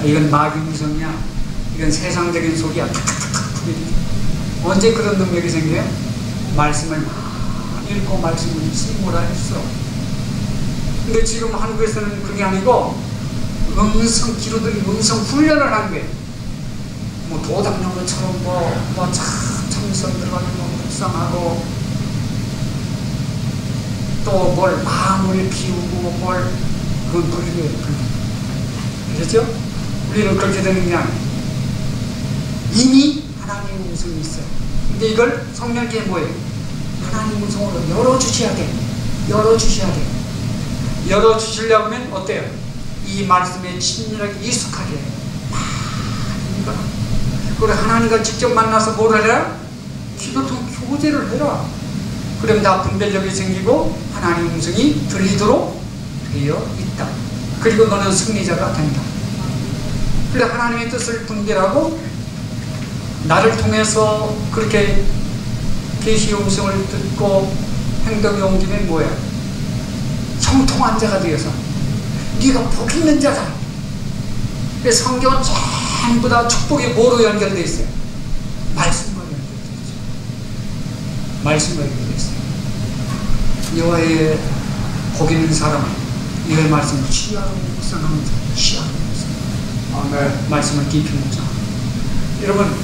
이건 마귀 음성이야. 이건 세상적인 소리야. 탁탁탁탁 분별이. 언제 그런 능력이 생겨요? 말씀을 많이 읽고 말씀을 심으라 했어. 근데 지금 한국에서는 그게 아니고 음성 기로들이 음성 훈련을 한 거예요. 뭐 도당령처럼 참선 들어가는 거 묵상하고 또 뭘 마음을 비우고 뭘 그건 불교예요. 그렇죠? 우리는 그렇게 되는 게 아니에요. 이미 하나님의 음성이 있어요. 근데 이걸 성령께 뭐예요? 하나님의 음성으로 열어주셔야 돼. 열어주셔야 돼. 열어주시려고 하면 어때요? 이 말씀에 친밀하게 익숙하게 많이 그리고 하나님과 직접 만나서 뭘 해라? 기도 통 교제를 해라. 그럼 다 분별력이 생기고 하나님의 음성이 들리도록 되어 있다. 그리고 너는 승리자가 된다. 그래 하나님의 뜻을 분별하고 나를 통해서 그렇게 계시의 음성을 듣고 행동이 옮기면 뭐야? 형통한 자가 되어서 네가 복 있는 자다. 그래서 성경은 전부 다 축복이 뭐로 연결되어 있어요? 말씀으로 연결되어 있어요. 말씀으로 연결되어 있어요. 여호와의 복 있는 사람은 이걸 말씀을 취하고 묵상하는 자, 취하고 묵상. 아멘. 말씀을 깊이 묵상. 여러분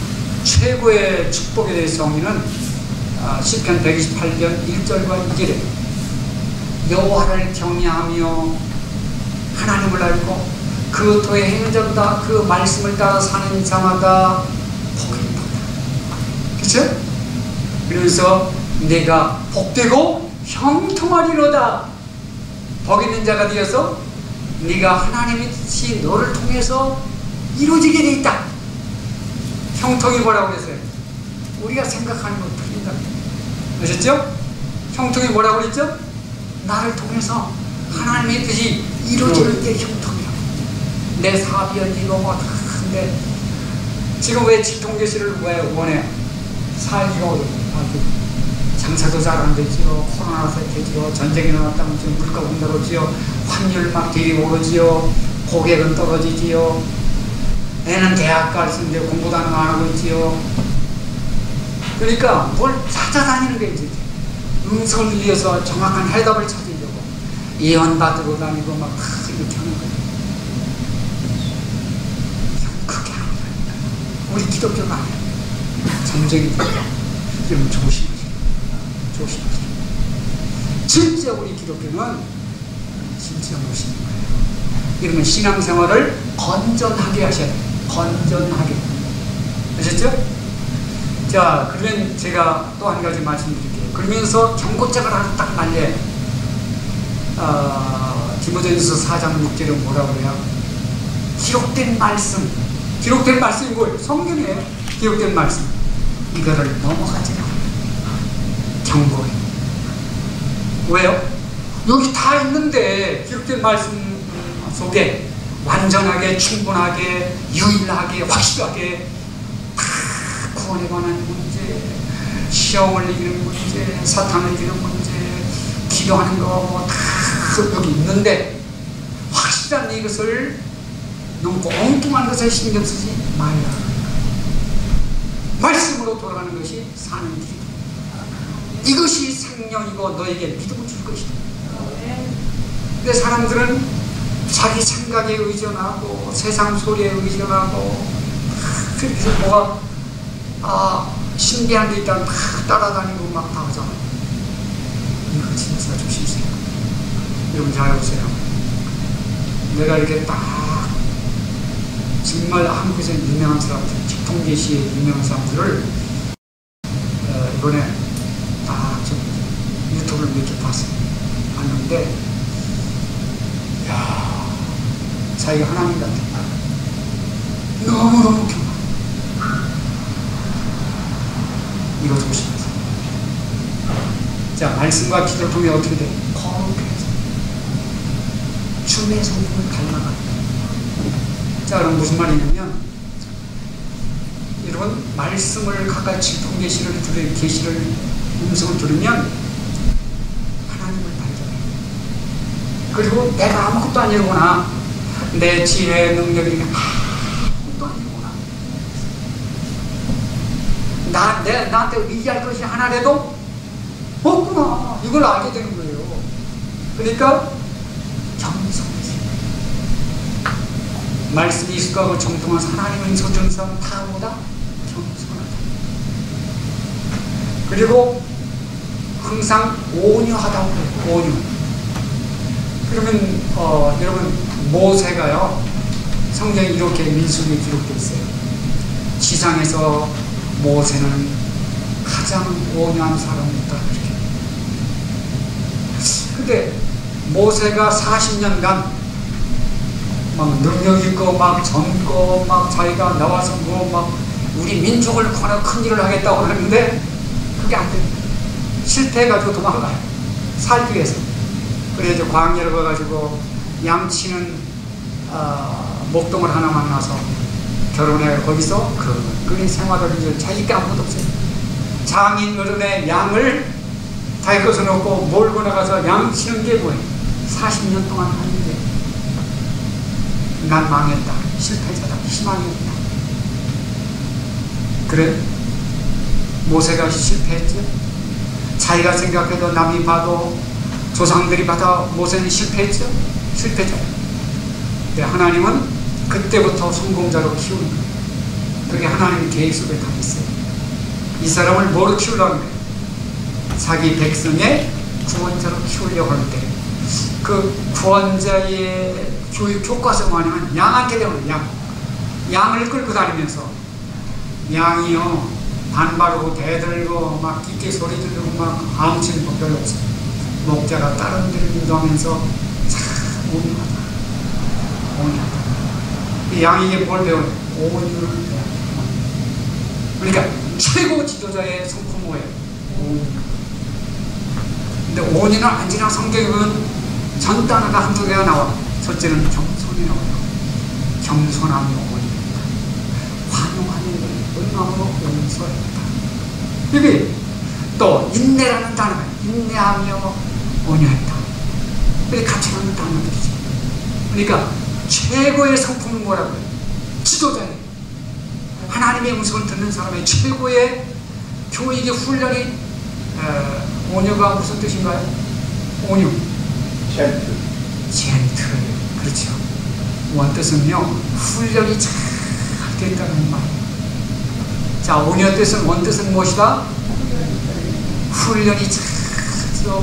최고의 축복에 대해서 정의는 시편 128편 1절과 2절에 여호와를 경외하며 하나님을 알고 그 토의 행정다 그 말씀을 따라 사는 자마다 복이 있다. 그렇죠? 그래서 내가 복되고 형통하리로다. 복 있는 자가 되어서 네가 하나님의 뜻이 너를 통해서 이루어지게 돼 있다. 형통이 뭐라고 그랬어요? 우리가 생각하는 것 틀린다. 아셨죠? 형통이 뭐라고 그랬죠? 나를 통해서 하나님의 뜻이 이루어질 때 형통이야. 내 사업이 이루어지고 근데 지금 왜 직통계시를 왜 원해? 살기가 어렵고 장사도 잘 안 되지요. 코로나 사태지요. 전쟁이 일어났다면 지금 물가가 온다고지요. 환율 막 되게 오르지요. 고객은 떨어지지요. 애는 대학 갈 수 있는데 공부도 안 하고 있지요. 그러니까 뭘 찾아다니는 게 이제 음성을 위해서 정확한 해답을 찾으려고 예언받으러 다니고 막 이렇게 하는 거예요. 그렇게 하는 거예요. 우리 기독교가 아니야. 정적이 좀 조심하세요. 조심하세요. 진짜 우리 기독교는 진짜 멋있는 거예요. 이러면 신앙생활을 건전하게 하셔야 돼요. 건전하게. 아셨죠? 자, 그러면 제가 또 한 가지 말씀드릴게요. 그러면서 경고장을 하나 딱 날려요. 디모데전서 4장 6절에 뭐라고 그래요? 기록된 말씀. 기록된 말씀이 뭐예요? 성경이에요. 기록된 말씀. 이거를 넘어가지 마. 경고해. 왜요? 여기 다 있는데 기록된 말씀 속에 완전하게, 충분하게, 유일하게, 확실하게 다 구원에 관한 문제, 시험을 이기는 문제, 사탄을 이기는 문제, 기도하는 거 다 여기 있는데 확실한 이것을 너무 엉뚱한 것에 신경 쓰지 말라. 말씀으로 돌아가는 것이 사는 길이다. 이것이 생명이고 너에게 믿음을 줄 것이다. 근데 사람들은 자기 생각에 의존하고 세상 소리에 의존하고 그래서 뭐가 신기한 게 있다면 막 따라다니고 막 다 하잖아요. 이거 진짜 조심하세요. 여러분 잘 보세요. 내가 이렇게 딱 정말 한국에서 유명한 사람들, 직통계시의 유명한 사람들을 이번에 딱 좀 유튜브를 이렇게 봤는데, 이야, 자기가 하나님 같아. 너무너무 경한. 이거 조심하세요. 자, 말씀과 기도를 통해 어떻게 돼? 거룩해져. 주의 성품을 닮아가. 자, 그럼 무슨 말이냐면, 여러분, 말씀을 가까이 직통 계시를 음성을 들으면 하나님을 발견해. 그리고 내가 아무것도 아니구나. 내 지혜, 능력이 아무것도 아니구나. 나한테 의지할 것이 하나라도 없구나. 이걸 알게 되는 거예요. 그러니까 겸손해지고 말씀이 익숙하고 정통한 하나님의 인소 들은 사람은 다보다 겸손하다. 그리고 항상 온유하다고 해요. 온유. 그러면 여러분 모세가요, 성경에 이렇게 민수기에 기록되어 있어요. 지상에서 모세는 가장 온유한 사람이었다. 이렇게. 근데 모세가 40년간 막 능력 있고 막 젊고 막 자기가 나와서 뭐 막 우리 민족을 구하는 큰 일을 하겠다고 하는데 그게 안 됩니다. 실패해가지고 도망가요. 살기 위해서. 그래서 광야를 가가지고 양치는 목동을 하나 만나서 결혼해 거기서 그런 생활을 이제 자기가 아무것도 없어요. 장인 어른의 양을 자기 것을 놓고 몰고 나가서 양치는 게 뭐예요? 40년 동안 하는데 난 망했다. 실패자다. 희망이 없다. 그래? 모세가 실패했죠? 자기가 생각해도 남이 봐도 조상들이 봐도 모세는 실패했죠? 실패자. 근데 하나님은 그때부터 성공자로 키우는 거예요. 그게 하나님의 계획 속에 다 있어요. 이 사람을 뭐로 키우려고 해요? 자기 백성의 구원자로 키우려고 할 때 그 구원자의 교육 교과서 뭐냐면 양한테 되면 양을 끌고 다니면서 양이요 반바르고 대들고 막 깊게 소리 지르고 막 아무치는 거 별로 없어요. 목자가 다른 데를 인도하면서 참 온유하다. 이 양에게 뭘 배워요? 온유를 배워요. 그러니까 최고 지도자의 성품 뭐예요? 온유. 근데 온유는 언제나 성경에 보면 전 단어가 한두 개가 나와. 첫째는 겸손이 나와요. 겸손함이 온유입니다. 환용하는 거예요. 은감으로 용서했다. 여기 또 인내라는 단어가 인내하며 온유했다. 이렇게 같이 하는 단어들이죠. 그러니까 최고의 성품은 뭐라고요? 지도자예요. 하나님의 음성을 듣는 사람의 최고의 교육의 훈련이 온유가 무슨 뜻인가요? 온유. 젠틀. 그렇죠. 원뜻은요, 훈련이 잘 된다는 말. 자, 온유의 뜻은 원뜻은 무엇이다? 훈련이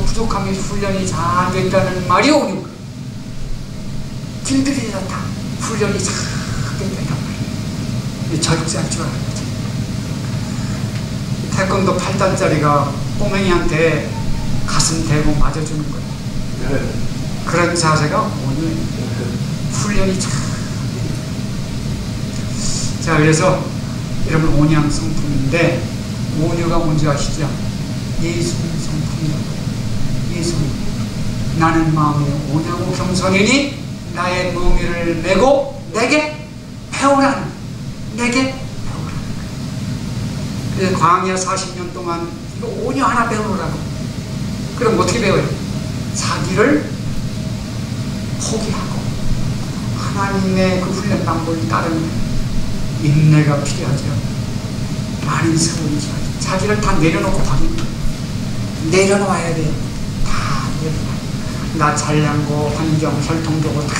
부족함이 훈련이 잘 됐다는 말이 온유. 길들이 좋다. 훈련이 잘 됐다는 말이에요. 절제할 줄 알아야 지 태권도 8단짜리가 꼬맹이한테 가슴 대고 맞아주는 거예요. 네. 그런 자세가 온유예요. 훈련이 잘. 자, 그래서 여러분 온유한 성품인데 온유가 뭔지 아시죠? 예수님 성품이라고. 예수님, 나는 마음에 온유하고 겸손이니 나의 멍에를 메고 내게 배우라는, 내게 배우라는. 그래서 광야 40년 동안 이거 온유 하나 배우라고. 그럼 어떻게 배워요? 자기를 포기하고 하나님의 그 훈련 방법을 따르는 인내가 필요하죠. 많은 세월이 지나죠. 자기를 다 내려놓고 가는 거예요. 내려놓아야 돼요. 다 내려놔요. 나 잘난고 환경 혈통되고 다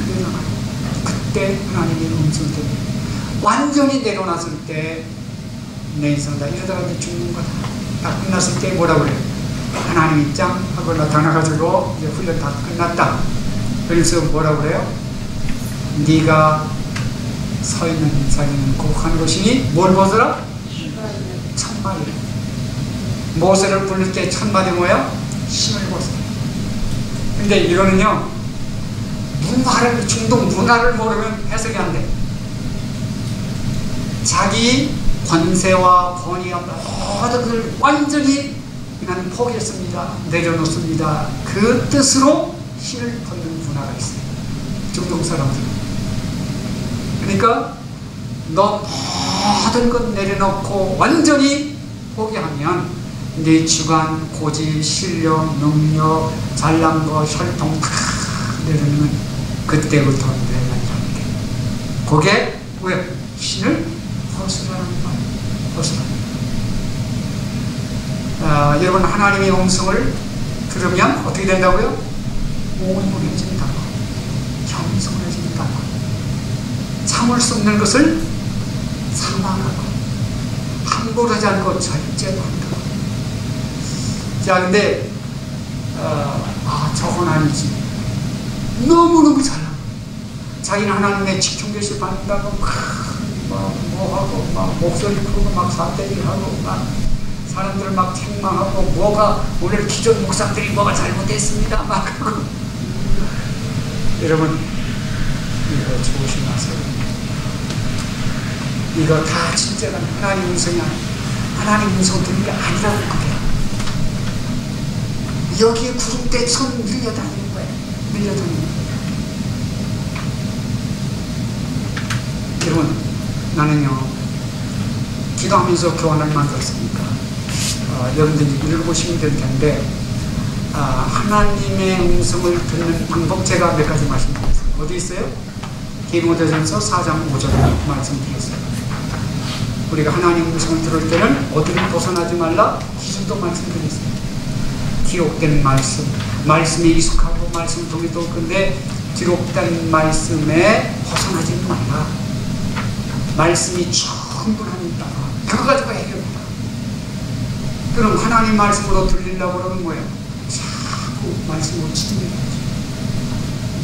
내려놔요. 그때 하나님의 음성을 들어요. 완전히 내려놨을 때 내 인생 다 이러다가 이제 죽는 거다. 다 끝났을 때 뭐라고 그래요? 하나님 입장 하고 나타나가지고 이제 훈련 다 끝났다. 그래서 뭐라고 그래요? 네가 서 있는 자리는 고혹한 것이니 뭘 벗어라? 천마디. 모세를 부를 때 천마디 뭐야? 힘을 벗어라. 근데 이거는요, 문화를, 중동 문화를 모르면 해석이 안 돼. 자기 권세와 권위와 모든 것을 완전히 나는 포기했습니다. 내려놓습니다. 그 뜻으로 힘을 벗는 문화가 있어요. 중동 사람들은. 그러니까 너 모든 것 내려놓고 완전히 포기하면 네 주관, 고집, 실력, 능력, 잘난 거, 혈통 다 내려놓으면 그때부터 내려간다는 게. 그게 왜? 신을 벗으라는 거예요. 벗으라. 여러분 하나님의 음성을 들으면 어떻게 된다고요? 온유해진다고, 겸손해진다고, 참을 수 없는 것을 사망하고 함부로 하지 않고 절제로 한다고. 자, 근데 저건 아니지. 너무너무 잘나. 자기는 하나님의 지켜계시 받는다고 뭐하고 막 목소리 크고 막 사대기하고 막 사람들 막 책망하고 뭐가 오늘 기존 목사들이 뭐가 잘못했습니다 막 하고. 여러분 이거 조심하세요. 이거 다 진짜가 하나님 음성이 아니야. 하나님 음성 듣는 게 아니라고. 그게 여기에 구름대 손 밀려다니는 거예요. 밀려다니는 거예요. 여러분 나는요 기도하면서 교환을 만들었으니까 여러분들이 읽어보시면 될 텐데 하나님의 음성을 듣는 방법 제가 몇 가지 말씀드렸어요. 어디 있어요? 디모데전서 4장 5절에 말씀드렸어요. 우리가 하나님 음성을 들을 때는 어디를 벗어나지 말라? 기준도 말씀드렸어요. 기록된 말씀, 말씀에 익숙하고 말씀 통해 또 근데 기록된 말씀에 벗어나지 말라. 말씀이 충분하니까 그거 가지고 해결한다. 그럼 하나님 말씀으로 들리려고 그러면 뭐예요? 자꾸 말씀으로 치밀어야지.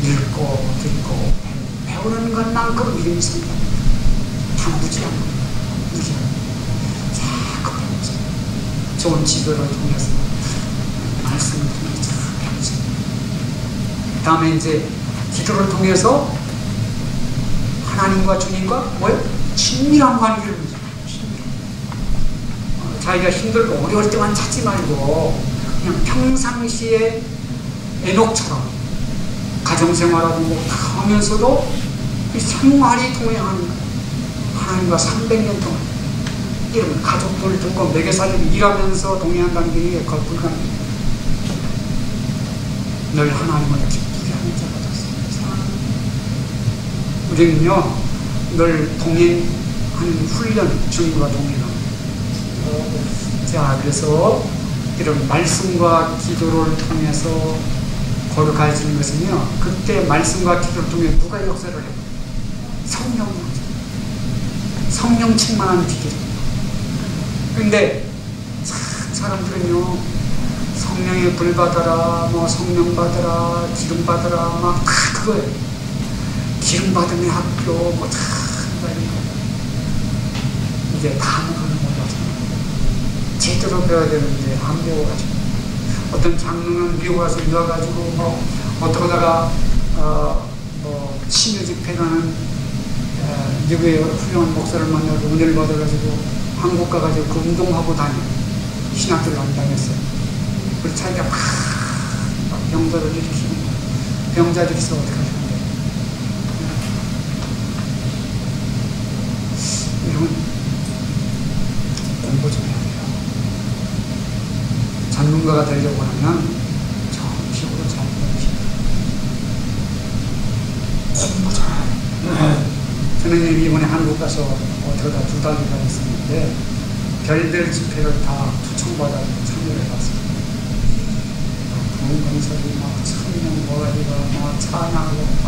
읽고 듣고 배우는 것만큼 이름이 생깁니다. 다 무지한 겁니다. 무지한 겁니다. 자꾸 배우세요. 좋은 지도를 통해서 말씀을 통해서 배우세요. 그 다음에 이제 기도를 통해서 하나님과 주님과 뭐예요? 친밀한 관계를 맺어요. 자기가 힘들고 어려울 때만 찾지 말고 그냥 평상시에 에녹처럼 가정생활하고 뭐 하면서도 생활이 동행하는 거예요. 하나님과 300년 동안 이런 가족들 두고 매개 살리고 일하면서 동행한다는 게 거의 불가능해요. 늘 하나님을 기쁘게 하는 자가 됐어요. 우리는요 늘 동행하는 훈련, 주님과 동행합니다. 자, 그래서 이런 말씀과 기도를 통해서 거룩해지는 것은요, 그때 말씀과 기도를 통해 누가 역사를 해요? 성령이. 성령 충만한 기도. 근데 사람들은요, 성령의 불 받아라, 뭐 성령 받아라, 기름 받아라, 막 다 그거예요. 기름 받음의 학교, 뭐 다 이런 거. 이제 단어를 몰라서 제대로 배워야 되는데 안 배워가지고, 어떤 장로는 미국 와서 이와가지고 뭐 어떡하다가 뭐 신유 집회 가는 미국의 훌륭한 목사를 만나고 은혜를 받아가지고 한국 가가지고 그 운동하고 다녀 신학교를 안 다녔어요. 그래서 자기가 막 병자를 일으키는 거야. 병자들이 있어 어떻게 하는 거야. 이런 공부 좀 해야 돼요. 전문가가 되려고 하면 정식으로 잘 배우시고 공부 잘. 저는 이번에 한국 가서 어쩌다 2달간 있었는데 별별 집회를 다 초청받아서 참여를 해봤습니다. 동건설이 막 천명 모가지가 막 찬양하고 막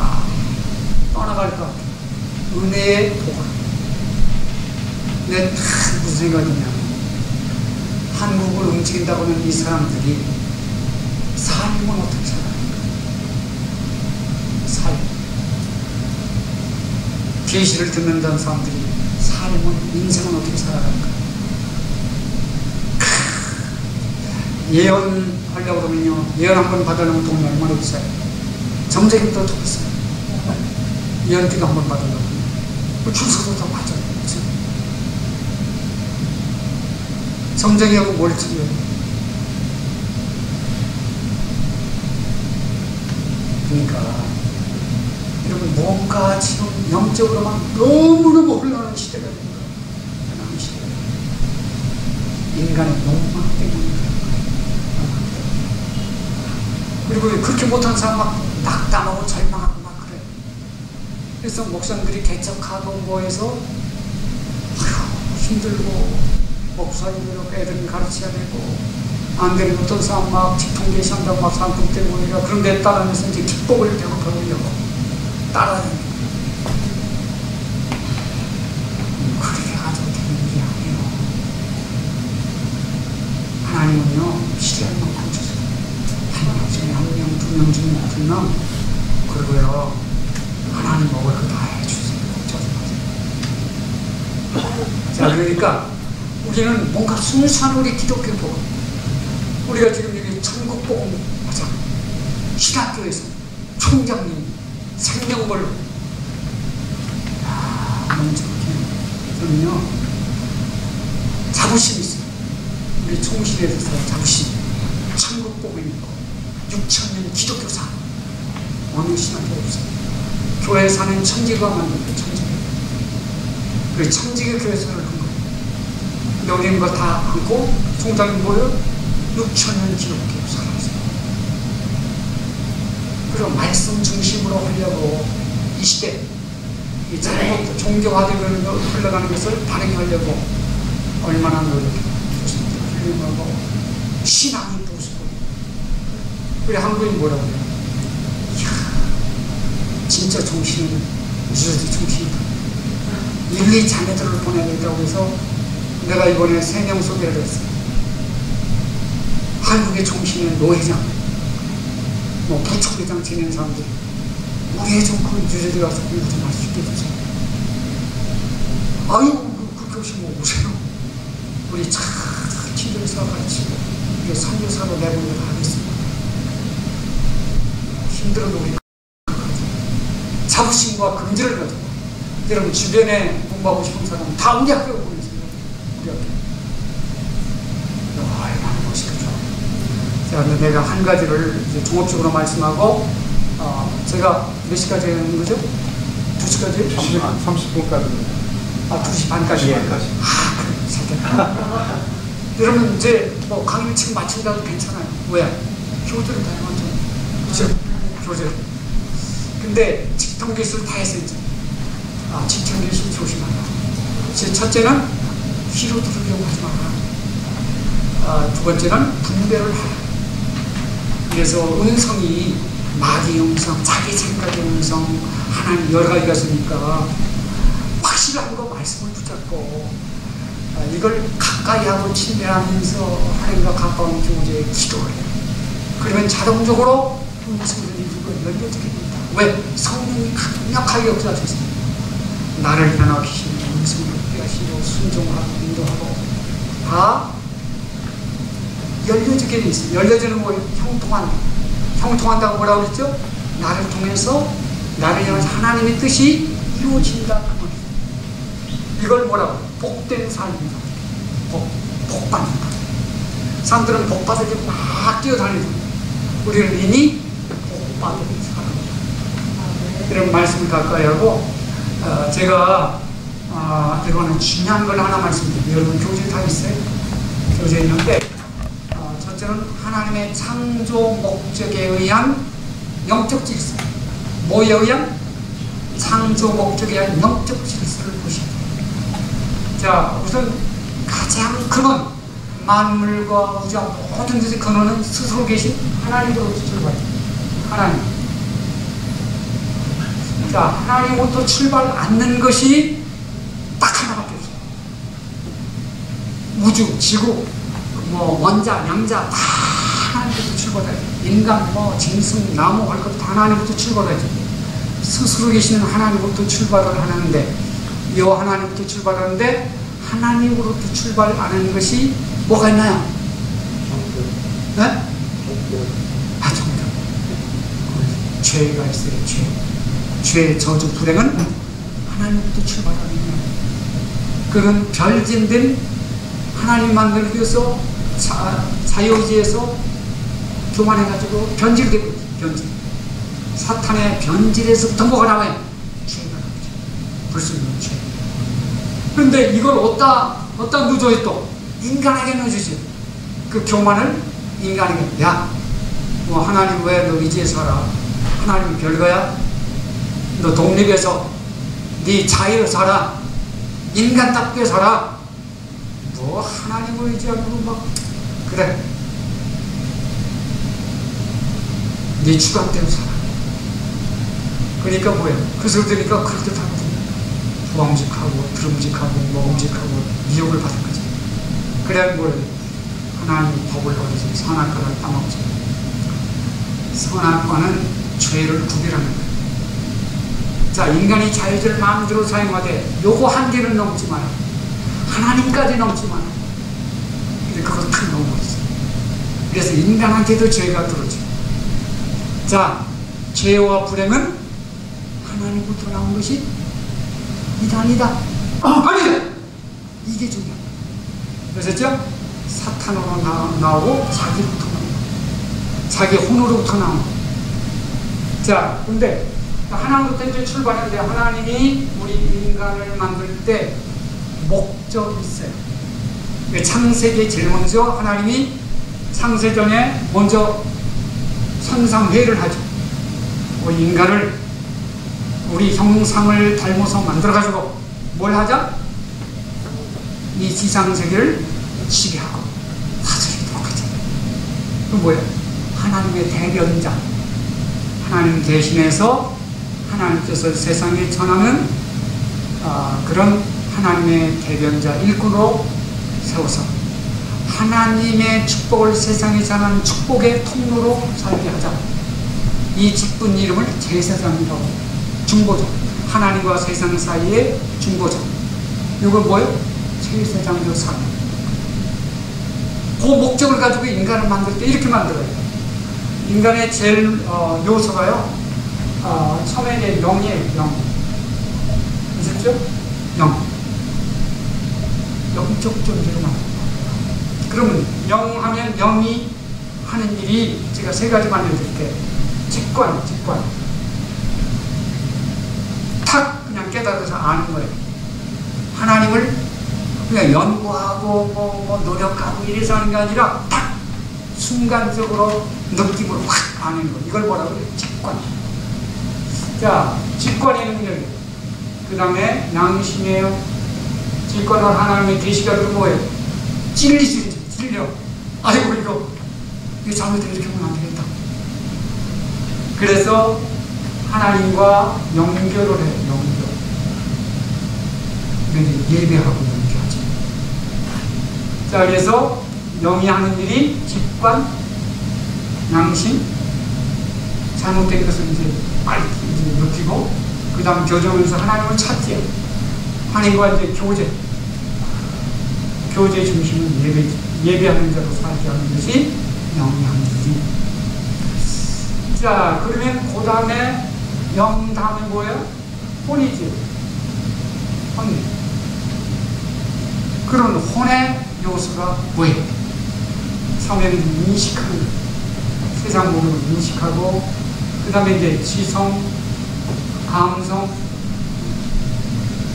떠나갈 것 같아요. 은혜의 도가. 근데 무슨 생각이냐, 한국을 움직인다고 하는 이 사람들이 삶은 어떻게 살아갈까? 삶. 계시를 듣는다는 사람들이 삶은, 인생은 어떻게 살아갈까? 예언하려고 그러면요, 예언 한 번 받으려면 돈이 얼마나 비싸요? 정책임도 더 비싸요. 예언기도 한 번 받으려고 줄 서서 더 받아요. 성정이하고 뭘 틀려요? 그러니까 여러분, 뭔가 지금 영적으로만 너무너무 흘러가는 시대가 된 거예요. 변하는 시대가. 인간의 욕망 때문에. 그리고 그렇게 못한 사람 막 낙담하고 절망하고 막 그래. 그래서 목사님들이 개척하고 뭐해서 힘들고, 목사님으로 애들 가르쳐야 되고, 안 되는 어떤 사람 막 직통 계시한다고 막 상품 때문에 그런 데 따라하면서 이제 기법을 배고 배우려고 따라다니는 거예요. 그렇게 가지고 되는 게 아니에요. 하나님은요, 시대를 만큼 주세요. 한 명, 2명 중에 2명, 그리고요, 하나님 먹을 거 다 해주세요. 걱정하지 마세요. 자, 그러니까 우리는 뭔가 순수한 우리 기독교 복음, 우리가 지금 여기 천국 복음 하자, 신학교에서 총장님 생명벌로 먼저 저는요, 자부심이 있어요. 우리 총신에 대해서 자부심. 천국 복음이 있고 6,000년 기독교사, 어느 신학교 없어요. 교회 사는 천지가 만든 그 천지가. 그 천지가 교회사를 한 거예요. 근데 우리는 그거 다 안고 총장님 뭐예요? 6,000년 기독교 살았어요. 그리고 말씀 중심으로 하려고 이 시대 이 잘못 종교화되는 흘러가는 것을 바르게 하려고 얼마나 노력해요. 훌륭하고 신앙이 부수고. 우리 한국인 뭐라고 해요? 이야, 진짜 정신은 유저지 정신이다. 1, 2 자매들을 보내야 된다고 해서 내가 이번에 3명 소개를 했어요. 한국의 정신은 노회장, 뭐 부총회장 지낸 사람들, 우리의 정권 유저리 가서 공부 좀 할 수 있게 해주세요. 아유, 그렇게 오시면 오세요. 우리 참 힘들어서 가르치고 우리 선교사로 내보내도록 하겠습니다. 힘들어도 우리 자부심과 긍지를 가지고 여러분 주변에 공부하고 싶은 사람 다 우리 학교에 보내세요. 우리 학교. 얼마나 멋있겠죠. 자, 근데 내가 한 가지를 이제 종합적으로 말씀하고, 제가 몇 시까지 하는 거죠? 2시까지? 2시 반, 30분까지. 2시 반까지. 예, 그래, 살겠다. 여러분, 이제 뭐 강의 지금 마친다도 괜찮아요. 왜? 교재를 다 해왔잖아요. 그렇죠? 교재. 근데 직통기술 다 했어요, 이제. 직통기술 조심하라. 첫째는 귀로 들으려고 하지 마라. 두 번째는 분별을 하라. 그래서 음성이 마귀 음성, 자기 생각의 음성, 하나님 여러 가지가 있으니까 확실한 거 말씀을 붙잡고 이걸 가까이 하고 친밀하면서 하나님과 가까운 교제에 기도를 해요. 그러면 자동적으로 성전이 열려지게 됩니다. 왜? 성령이 강력하게 역사하고 있습니다. 나를 변화시키는 음성을 빼앗기고 순종하고 인도하고 다 열려지게 돼 있어요. 열려지는 거예요. 형통한다. 형통한다고 뭐라고 그랬죠? 나를 통해서 나를 향한 하나님의 뜻이 이루어진다. 이걸 뭐라고? 복된 삶이다. 복받는 것. 사람들은 복받을 때 막 뛰어다니고 우리는 이미 복받은 사람이다. 이런 말씀을 가까이 하고 제가 이거는 중요한 걸 하나 말씀드릴게요. 여러분 교재 다 있어요? 교재 있는데 첫째는 하나님의 창조 목적에 의한 영적 질서. 뭐에 의한? 창조 목적에 의한 영적 질서를 보셔야 돼요. 자, 우선 가장 근원, 만물과 우주와 모든 것의 근원은 스스로 계신 하나님으로부터 출발해요. 하나님. 자, 하나님으로부터 출발 않는 것이 딱 하나밖에 없어요. 우주, 지구, 원자, 양자 다 하나님부터 출발해요. 인간, 짐승, 나무, 할 것 다 하나님부터 출발하죠. 스스로 계시는 하나님부터 출발을 하는데 이 하나님부터 출발하는데 하나님으로부터 출발 안 하는 것이 뭐가 있나요? 네? 정답. 죄가 있어요. 죄의 저주 불행은 하나님부터 출발하는 거예요. 그런 별진된 하나님 만들기 위해서 자유의지에서 교만해가지고 변질되고 변질. 사탄의 변질에서부터 뭐가 나와요? 죄가 나오죠. 불순종 죄. 그런데 이걸 어디다 누조에 또 인간에게 넣어주지. 그 교만을 인간에게. 야, 하나님 왜 너 의지에 살아? 하나님 별거야? 너 독립해서 네 자유로 살아. 인간답게 살아. 하나님을 의지하고 막 그래. 네 주관대로 살아. 그러니까 뭐예요? 그 소리 들으니까 그럴듯하거든요. 부엉직하고 드름직하고 먹음직하고 미혹을 받은 거죠. 그래야 뭐예요? 하나님 법을 어기지 선악과를 따먹지. 선악과는 죄를 구별하는 거예요. 자, 인간이 자유를 마음대로 사용하되 요거 한계는 넘지 마요. 하나님까지 넘지 마요. 근데 그걸 탁 넘어버렸어요. 그래서 인간한테도 죄가 들어오죠. 자, 죄와 불행은 하나님부터 나온 것이 아니다. 아니다. 이게 중요합니다. 그래서죠? 사탄으로 나오고 자기부터 나오고 자기 혼으로부터 나오고. 자, 근데 하나님부터 이제 출발했는데 하나님이 우리 인간을 만들 때 목적이 있어요. 창세기에 제일 먼저 하나님이 창세전에 먼저 선상회를 하죠. 우리 인간을 우리 형상을 닮아서 만들어가지고 뭘 하자? 이 지상세계를 지배하고 다스리도록 하자. 그 뭐예요? 하나님의 대변자. 하나님 대신해서 하나님께서 세상에 전하는 그런 하나님의 대변자 일꾼으로 세워서 하나님의 축복을 세상에 전하는 축복의 통로로 살게 하자. 이 직분 이름을 제사장이라고. 중보자. 하나님과 세상 사이의 중보자. 이건 뭐예요? 제사장으로 사는. 그 목적을 가지고 인간을 만들 때 이렇게 만들어요. 인간의 제일 요소가요. 처음에 영이에요. 영. 아셨죠? 영. 영적 존재로 만듭니다. 그러면 영하면 영이 하는 일이 제가 세 가지만 알려드릴게요. 직관. 탁 그냥 깨달아서 아는 거예요. 하나님을 그냥 연구하고 노력하고 이래서 하는 게 아니라 딱 순간적으로 느낌으로 확 아는 거. 이걸 뭐라고 해요? 직관. 자, 직관의 능력이에요. 그 다음에 양심이에요. 직관은 하나님의 계시가 그 뭐예요? 찔릴 수 있죠. 찔려. 아이고 이거 잘못되면 이렇게 보면 안 되겠다. 그래서 하나님과 연결을 해요. 연결. 예배하고 연결하죠. 자, 그래서 영이 하는 일이 직관, 양심, 잘못된 것을 이제 느끼고, 그 다음 교정에서 하나님을 찾지요. 하나님과 이제 교제 중심은 예배하는 자로 살게 하는 것이 영이 하는 일이. 자, 그러면 그 다음에 영 다음에 뭐예요? 혼이지. 혼. 그런 혼의 요소가 뭐예요? 사회를 인식하는 거. 세상 모든 걸 인식하고, 그 다음에 이제 지성, 감성,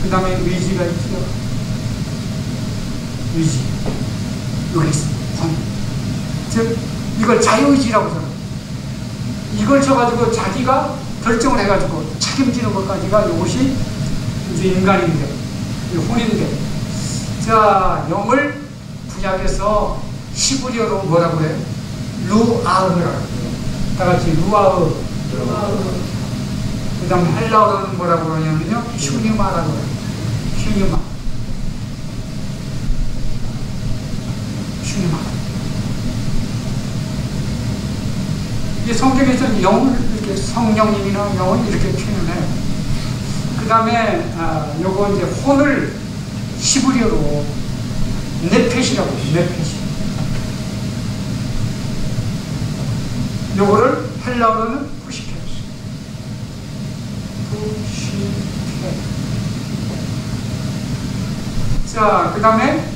그 다음에 의지가 있죠. 의지. 이걸 있습니다. 혼. 즉, 이걸 자유의지라고 하잖아요. 이걸 쳐가지고 자기가 결정을 해가지고 책임지는 것까지가 이것이 이제 인간인데, 이 혼인데. 자, 영을 구약에서 히브리어로 뭐라고 해요? 루아흐라고 해요. 다 같이 루아흐. 그 다음에 헬라어로는 뭐라고 그러냐면요, 휴니마라고 해요. 휴니마. 이 성경에서 영을 이렇게 성령님이나 영을 이렇게 표현해요. 그 다음에 요거 이제 혼을 히브리어로 네펫이라고 해요. 네펫. 요거를 헬라어로는 푸시케. 자, 그 다음에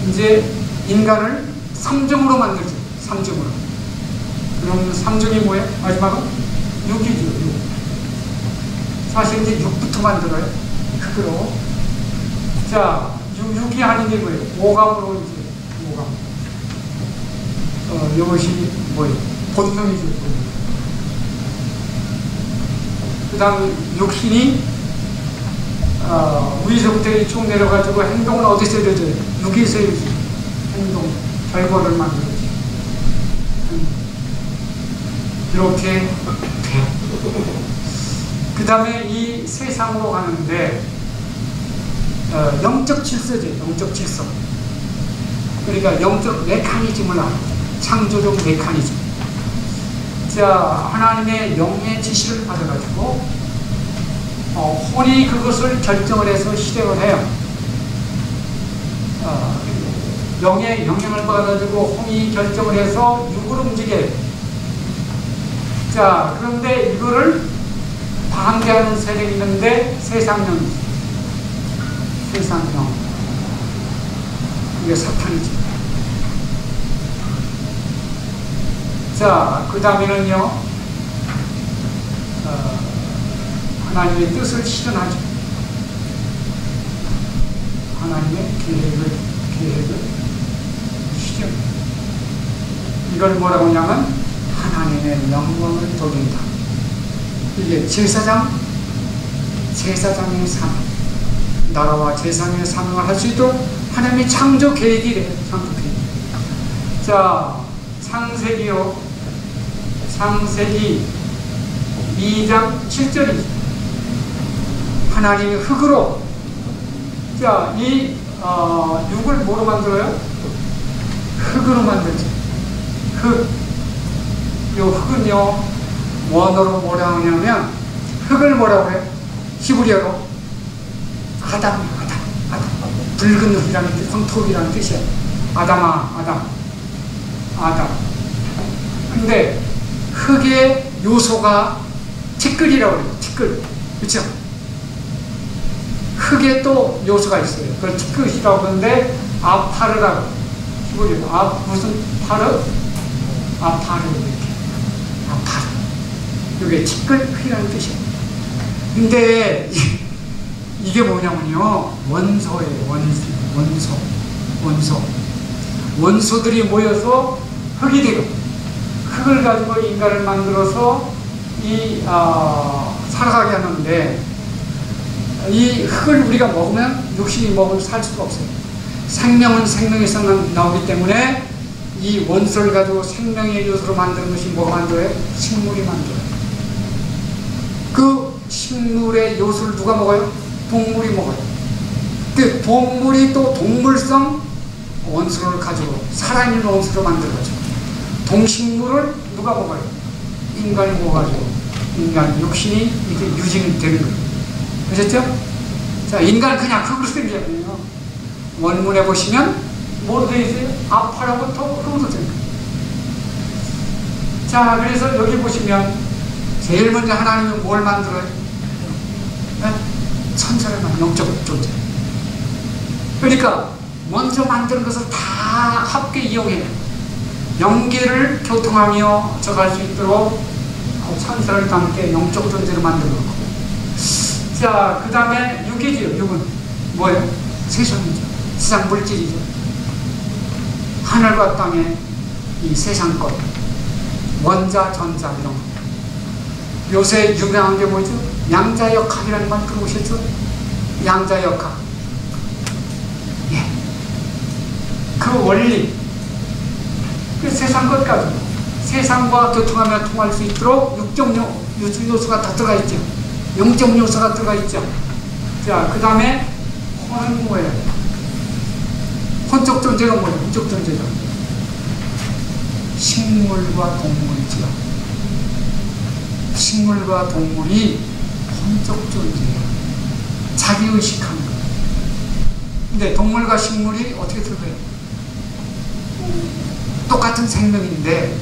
이제 인간을 삼중으로 만들죠. 삼중으로. 그럼 삼중이 뭐예요? 마지막은 육이죠. 육. 사실 이제 육부터 만들어요. 흙으로. 자, 육이 하는 게 뭐예요? 오감으로 이제 오감. 이것이 뭐예요? 본능이죠. 본능. 그 다음 육신이 위에서부터 쭉 내려가지고 행동은 어디서 이루어져요? 육에서 이루어져요. 행동, 결과를 만들어요. 이렇게 돼요. 그 다음에 이 세상으로 가는데 영적 질서죠. 영적 질서. 그러니까 영적 메커니즘을 알아요. 창조적 메커니즘. 자, 하나님의 영의 지시를 받아가지고 혼이 그것을 결정을 해서 실행을 해요. 영의 영향을 받아가지고 혼이 결정을 해서 육을 움직여요. 자, 그런데 이거를 반대하는 세력이 있는데 세상령. 이게 사탄이죠. 자, 그 다음에는요, 하나님의 뜻을 실현하죠. 하나님의 계획을 실현. 이걸 뭐라고 하냐면 하나님의 영광을 돌린다. 이게 제사장의 사명, 나라와 제사장의 사명을 할 수 있도록 하나님의 창조 계획이래요. 창조 계획. 자, 창세기 2장 7절이죠. 하나님이 흙으로, 자, 이 육을 뭐로 만들어요? 흙으로 만들죠. 흙. 요 흙은요, 원어로 뭐라고 하냐면, 흙을 뭐라고 해요? 히브리어로 아담. 붉은 흙이라는 뜻, 황토이라는 뜻이에요. 아담. 근데 흙의 요소가 티끌이라고 해요. 티끌. 그쵸? 흙에 또 요소가 있어요. 그걸 티끌이라고 하는데, 아파르라고. 히브리어로. 무슨 파르? 아파르. 아파르. 이게 티끌 흙이라는 뜻이에요. 근데, 이게 뭐냐면요, 원소예요. 원소. 원소들이 모여서 흙이 되고, 흙을 가지고 인간을 만들어서 살아가게 하는데, 이 흙을 우리가 먹으면 육신이 먹으면 살 수가 없어요. 생명은 생명에서 나오기 때문에 이 원소를 가지고 생명의 요소로 만드는 것이 뭐가 만들어요? 식물이 만들어요. 그 식물의 요소를 누가 먹어요? 동물이 먹어요. 그 동물이 또 동물성 원소를 가지고 살아있는 원소로 만들어가지고 동식물을 누가 먹어요? 인간이 먹어가지고 인간 육신이 이렇게 유지되는 거예요. 그렇죠? 자, 인간은 그냥 흙으로 생겨요. 원문에 보시면 뭐로 되어 있어요? 아파라고 흙으로 된 거예요. 자, 그래서 여기 보시면 제일 먼저 하나님은 뭘 만들어요? 네? 천사를 만들어, 영적 존재. 그러니까 먼저 만드는 것을 다 함께 이용해요. 영계를 교통하며 저갈 수 있도록 천사를 함께 영적 존재로 만들어 놓고. 자, 그 다음에 육이지요. 육은 뭐예요? 세상이죠. 세상 물질이죠. 하늘과 땅의 이 세상 것, 원자, 전자 이런 거. 요새 유명한 게 뭐죠? 양자역학이라는 말 들어보셨죠? 양자역학. 예. 그 원리, 그 세상 것까지 세상과 교통하며 통할 수 있도록 육적 요소가 다 들어가 있죠. 영적 요소가 들어가 있죠. 자, 그 다음에 혼은 뭐예요? 혼적 존재가 뭐예요? 혼적 존재가 식물과 동물이죠. 식물과 동물이 혼적 존재예요. 자기의식하는 거예요. 근데 동물과 식물이 어떻게 들어가요? 똑같은 생명인데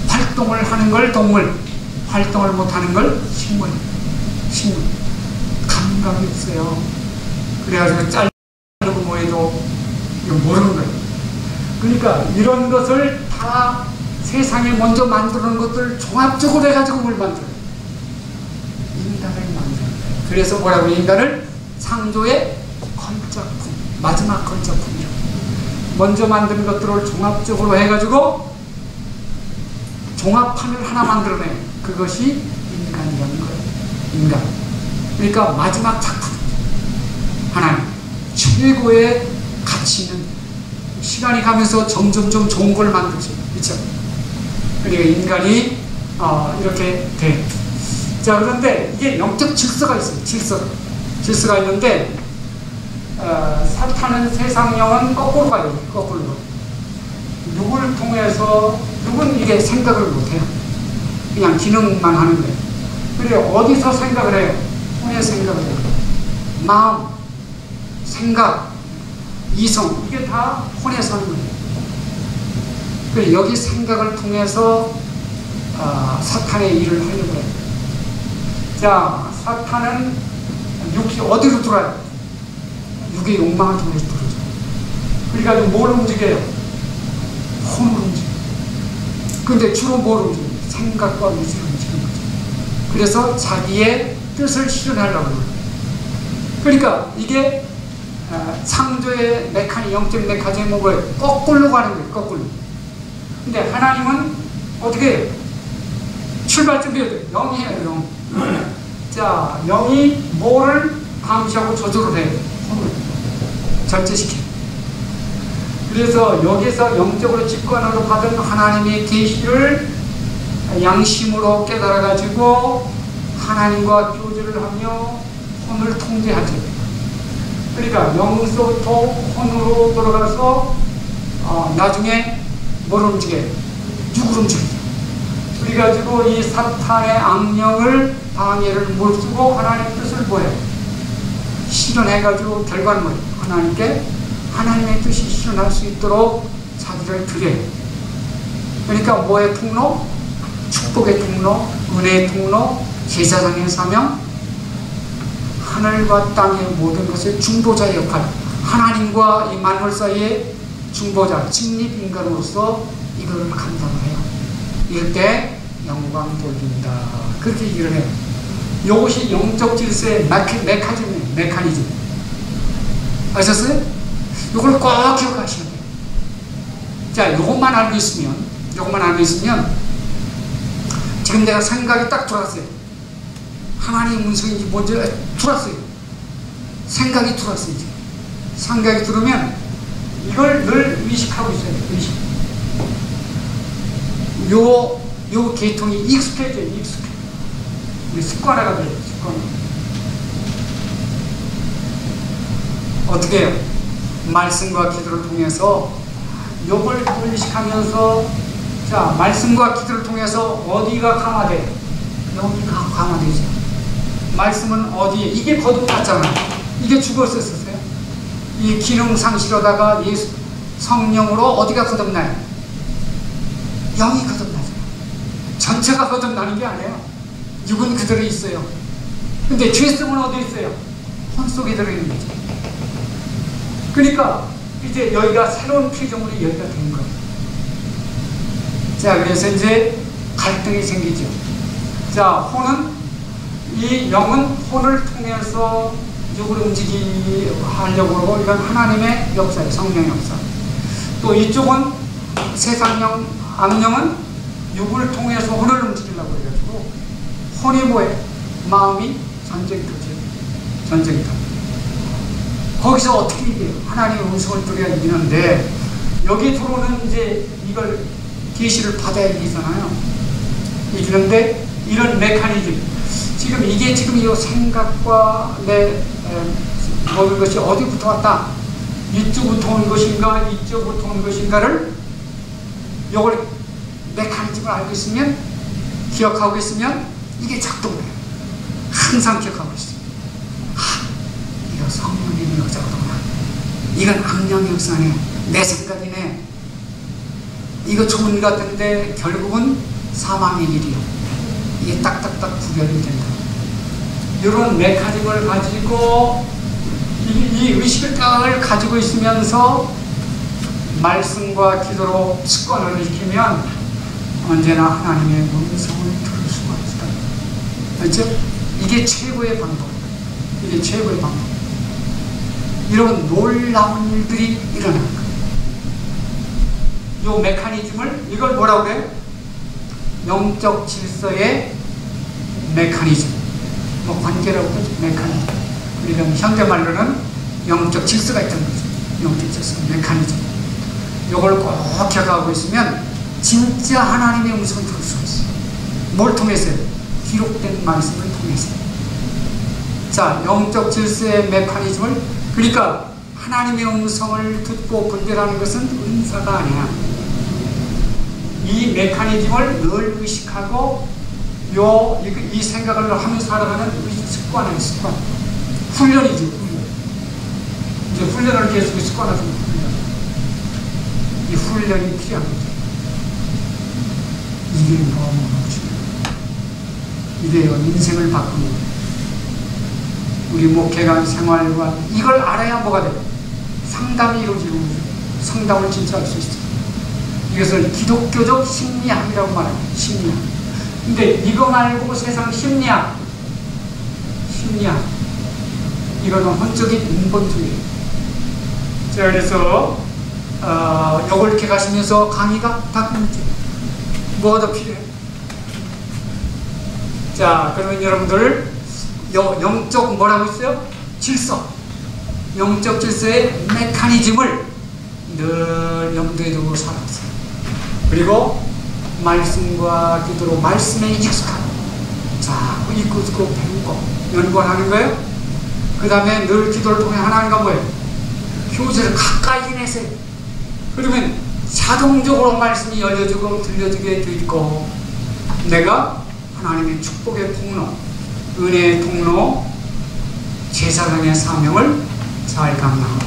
활동을 하는 걸 동물, 활동을 못하는 걸 식물. 감각이 있어요. 그래가지고 자르고 뭐해도 이거 모르는 거예요. 그러니까 이런 것을 다 세상에 먼저 만드는 것들 종합적으로 해가지고 뭘 만들어요? 인간을 만들어요. 그래서 뭐라고 인간을 창조의 걸작품, 마지막 걸작품이요. 먼저 만든 것들을 종합적으로 해가지고 종합판을 하나 만들어내요. 그것이 인간이라는 거예요. 인간. 그러니까 마지막 작품. 하나님 최고의 가치 있는, 시간이 가면서 점점점 좋은 걸 만들죠. 그렇죠? 그러니까 인간이 이렇게 돼. 자, 그런데 이게 영적 질서가 있어요. 질서가 있는데 사탄은 세상 영은 거꾸로 가요. 거꾸로. 누구를 통해서, 누군 이게 생각을 못해요. 그냥 기능만 하는 거예요. 그래, 어디서 생각을 해요? 혼의 생각을 해요. 마음, 생각, 이성, 이게 다 혼에서 하는 거예요. 그래, 여기 생각을 통해서 사탄의 일을 하려고 해요. 자, 사탄은 육이 어디로 들어와요? 육의 욕망을 통해서 들어오죠. 그러니까 뭘 움직여요? 혼을 움직여요. 근데 주로 뭘 움직여요? 생각과 의지를 움직이는 거죠. 그래서 자기의 뜻을 실현하려고 해요. 그러니까 이게 창조의 영적 메커니즘은 뭐예요? 거꾸로 가는 거예요. 거꾸로. 근데 하나님은 어떻게 해요? 출발점이 어때요? 0이에요. 0. 자, 0이 뭐를 감시하고 조절을 해요? 혼을 절제시켜요. 그래서 여기서 영적으로 직관으로 받은 하나님의 계시를 양심으로 깨달아가지고 하나님과 교제를 하며 혼을 통제하죠. 그러니까 영으로부터 혼으로 들어가서 나중에 뭘 움직여요? 육을 움직이죠. 그래가지고 이 사탄의 악령을 방해를 못쓰고 하나님의 뜻을 뭐예요? 실현해가지고 결과는 뭐예요? 하나님의 뜻이 실현할 수 있도록 자기를 드려요. 그러니까 뭐의 통로? 축복의 통로, 은혜의 통로, 제사장의 사명, 하늘과 땅의 모든 것의 중보자의 역할, 하나님과 이 만물 사이의 중보자, 직립인간으로서 이거를 감당을 해요. 이럴 때 영광 돌린다. 그렇게 얘기를 해요. 이것이 영적 질서의 메커니즘. 아셨어요? 이걸 꼭 기억하셔야 돼요. 자, 이것만 알고 있으면, 지금 내가 생각이 딱 들어왔어요. 하나님 음성인지 뭔지 들어왔어요. 생각이 들어왔어요. 이제. 생각이 들으면 이걸 늘 의식하고 있어요. 의식. 요 계통이 익숙해져요. 우리 습관화가 돼요. 습관. 어떻게 해요? 말씀과 기도를 통해서 요걸 의식하면서, 자, 말씀과 기도를 통해서 어디가 강화돼요? 여기가 강화되죠. 말씀은 어디에? 이게 거듭났잖아요. 이게 죽었었어요. 이 기능 상실하다가 예수 성령으로 어디가 거듭나요? 영이 거듭나죠. 전체가 거듭나는 게 아니에요. 육은 그대로 있어요. 근데 죄성은 어디 있어요? 혼 속에 들어있는 거죠. 그러니까 이제 여기가 새로운 피조물이 여기가 된 거예요. 자, 그래서 이제 갈등이 생기죠. 자, 혼은, 이 영은 혼을 통해서 육을 하려고 하고, 이건 하나님의 역사예요. 성령 역사. 또 이쪽은 세상령, 악령은 육을 통해서 혼을 움직이려고 해가지고, 혼이 뭐예요? 마음이 전쟁터죠. 전쟁터. 거기서 어떻게 이겨요? 하나님의 음성을 들어야 이기는데, 여기 들어오는 이제 이걸 계시를 받아야 이기잖아요. 이기는데, 이런 메커니즘. 지금 이게 지금 이 생각과 내 모든 것이 어디부터 왔다? 이쪽부터 온 것인가, 이쪽부터 온 것인가를, 이걸 메커니즘을 알고 있으면, 기억하고 있으면, 이게 작동돼요. 항상 기억하고 있어요. 이거 성령님의 역사구나. 이건 악령 역사네. 내 생각이네. 이거 좋은 것 같은데 결국은 사망의 길이요. 이게 딱딱딱 구별이 된다. 이런 메커니즘을 가지고 이 의식을 가지고 있으면서 말씀과 기도로 습관을 익히면 언제나 하나님의 음성을 들을 수가 있다. 그렇죠? 이게 최고의 방법. 이게 최고의 방법. 이런 놀라운 일들이 일어나는 거예요. 이 메커니즘을, 이걸 뭐라고 그래요? 영적 질서의 메커니즘. 뭐 관계라고 하죠. 메커니즘. 우리가 현대말로는 영적 질서가 있다는 거죠. 영적 질서, 메커니즘. 이걸 꼭 기억하고 있으면 진짜 하나님의 음성을 들을 수가 있어요. 뭘 통해서요? 기록된 말씀을 통해서. 자, 영적 질서의 메커니즘을, 그러니까 하나님의 음성을 듣고 분별하는 것은 은사가 아니야. 이 메커니즘을 늘 의식하고 이 생각을 하면서 살아가는 습관이에요. 습관. 훈련이죠. 훈련. 이제 훈련을 계속 습관화하는 훈련. 이 훈련이 필요한 거죠. 이게 너무너무 중요해요. 이게요, 인생을 바꾸는 거예요. 우리 목회관 생활관, 이걸 알아야 뭐가 돼요? 상담이 이루어지는 거죠. 상담을 진짜 할 수 있어요. 이것을 기독교적 심리학이라고 말해요. 심리학. 근데 이거 말고 세상 심리학, 이거는 혼적인 인본주의예요. 자, 그래서 요걸 이렇게 가시면서 강의가 바뀌는지 뭐가 더 필요해요? 자, 그러면 여러분들 영적 뭐라고 있어요? 질서. 영적 질서의 메커니즘을 늘 염두에 두고 살았어요. 그리고 말씀과 기도로 말씀에 익숙하고, 자꾸 읽고 듣고 배우고 연구하는 거예요. 그 다음에 늘 기도를 통해 하나님과 뭐예요? 교제를 가까이 지내세요. 그러면 자동적으로 말씀이 열려주고 들려주게 돼 있고, 내가 하나님의 축복의 통로, 은혜의 통로, 제사장의 사명을 잘 감당하고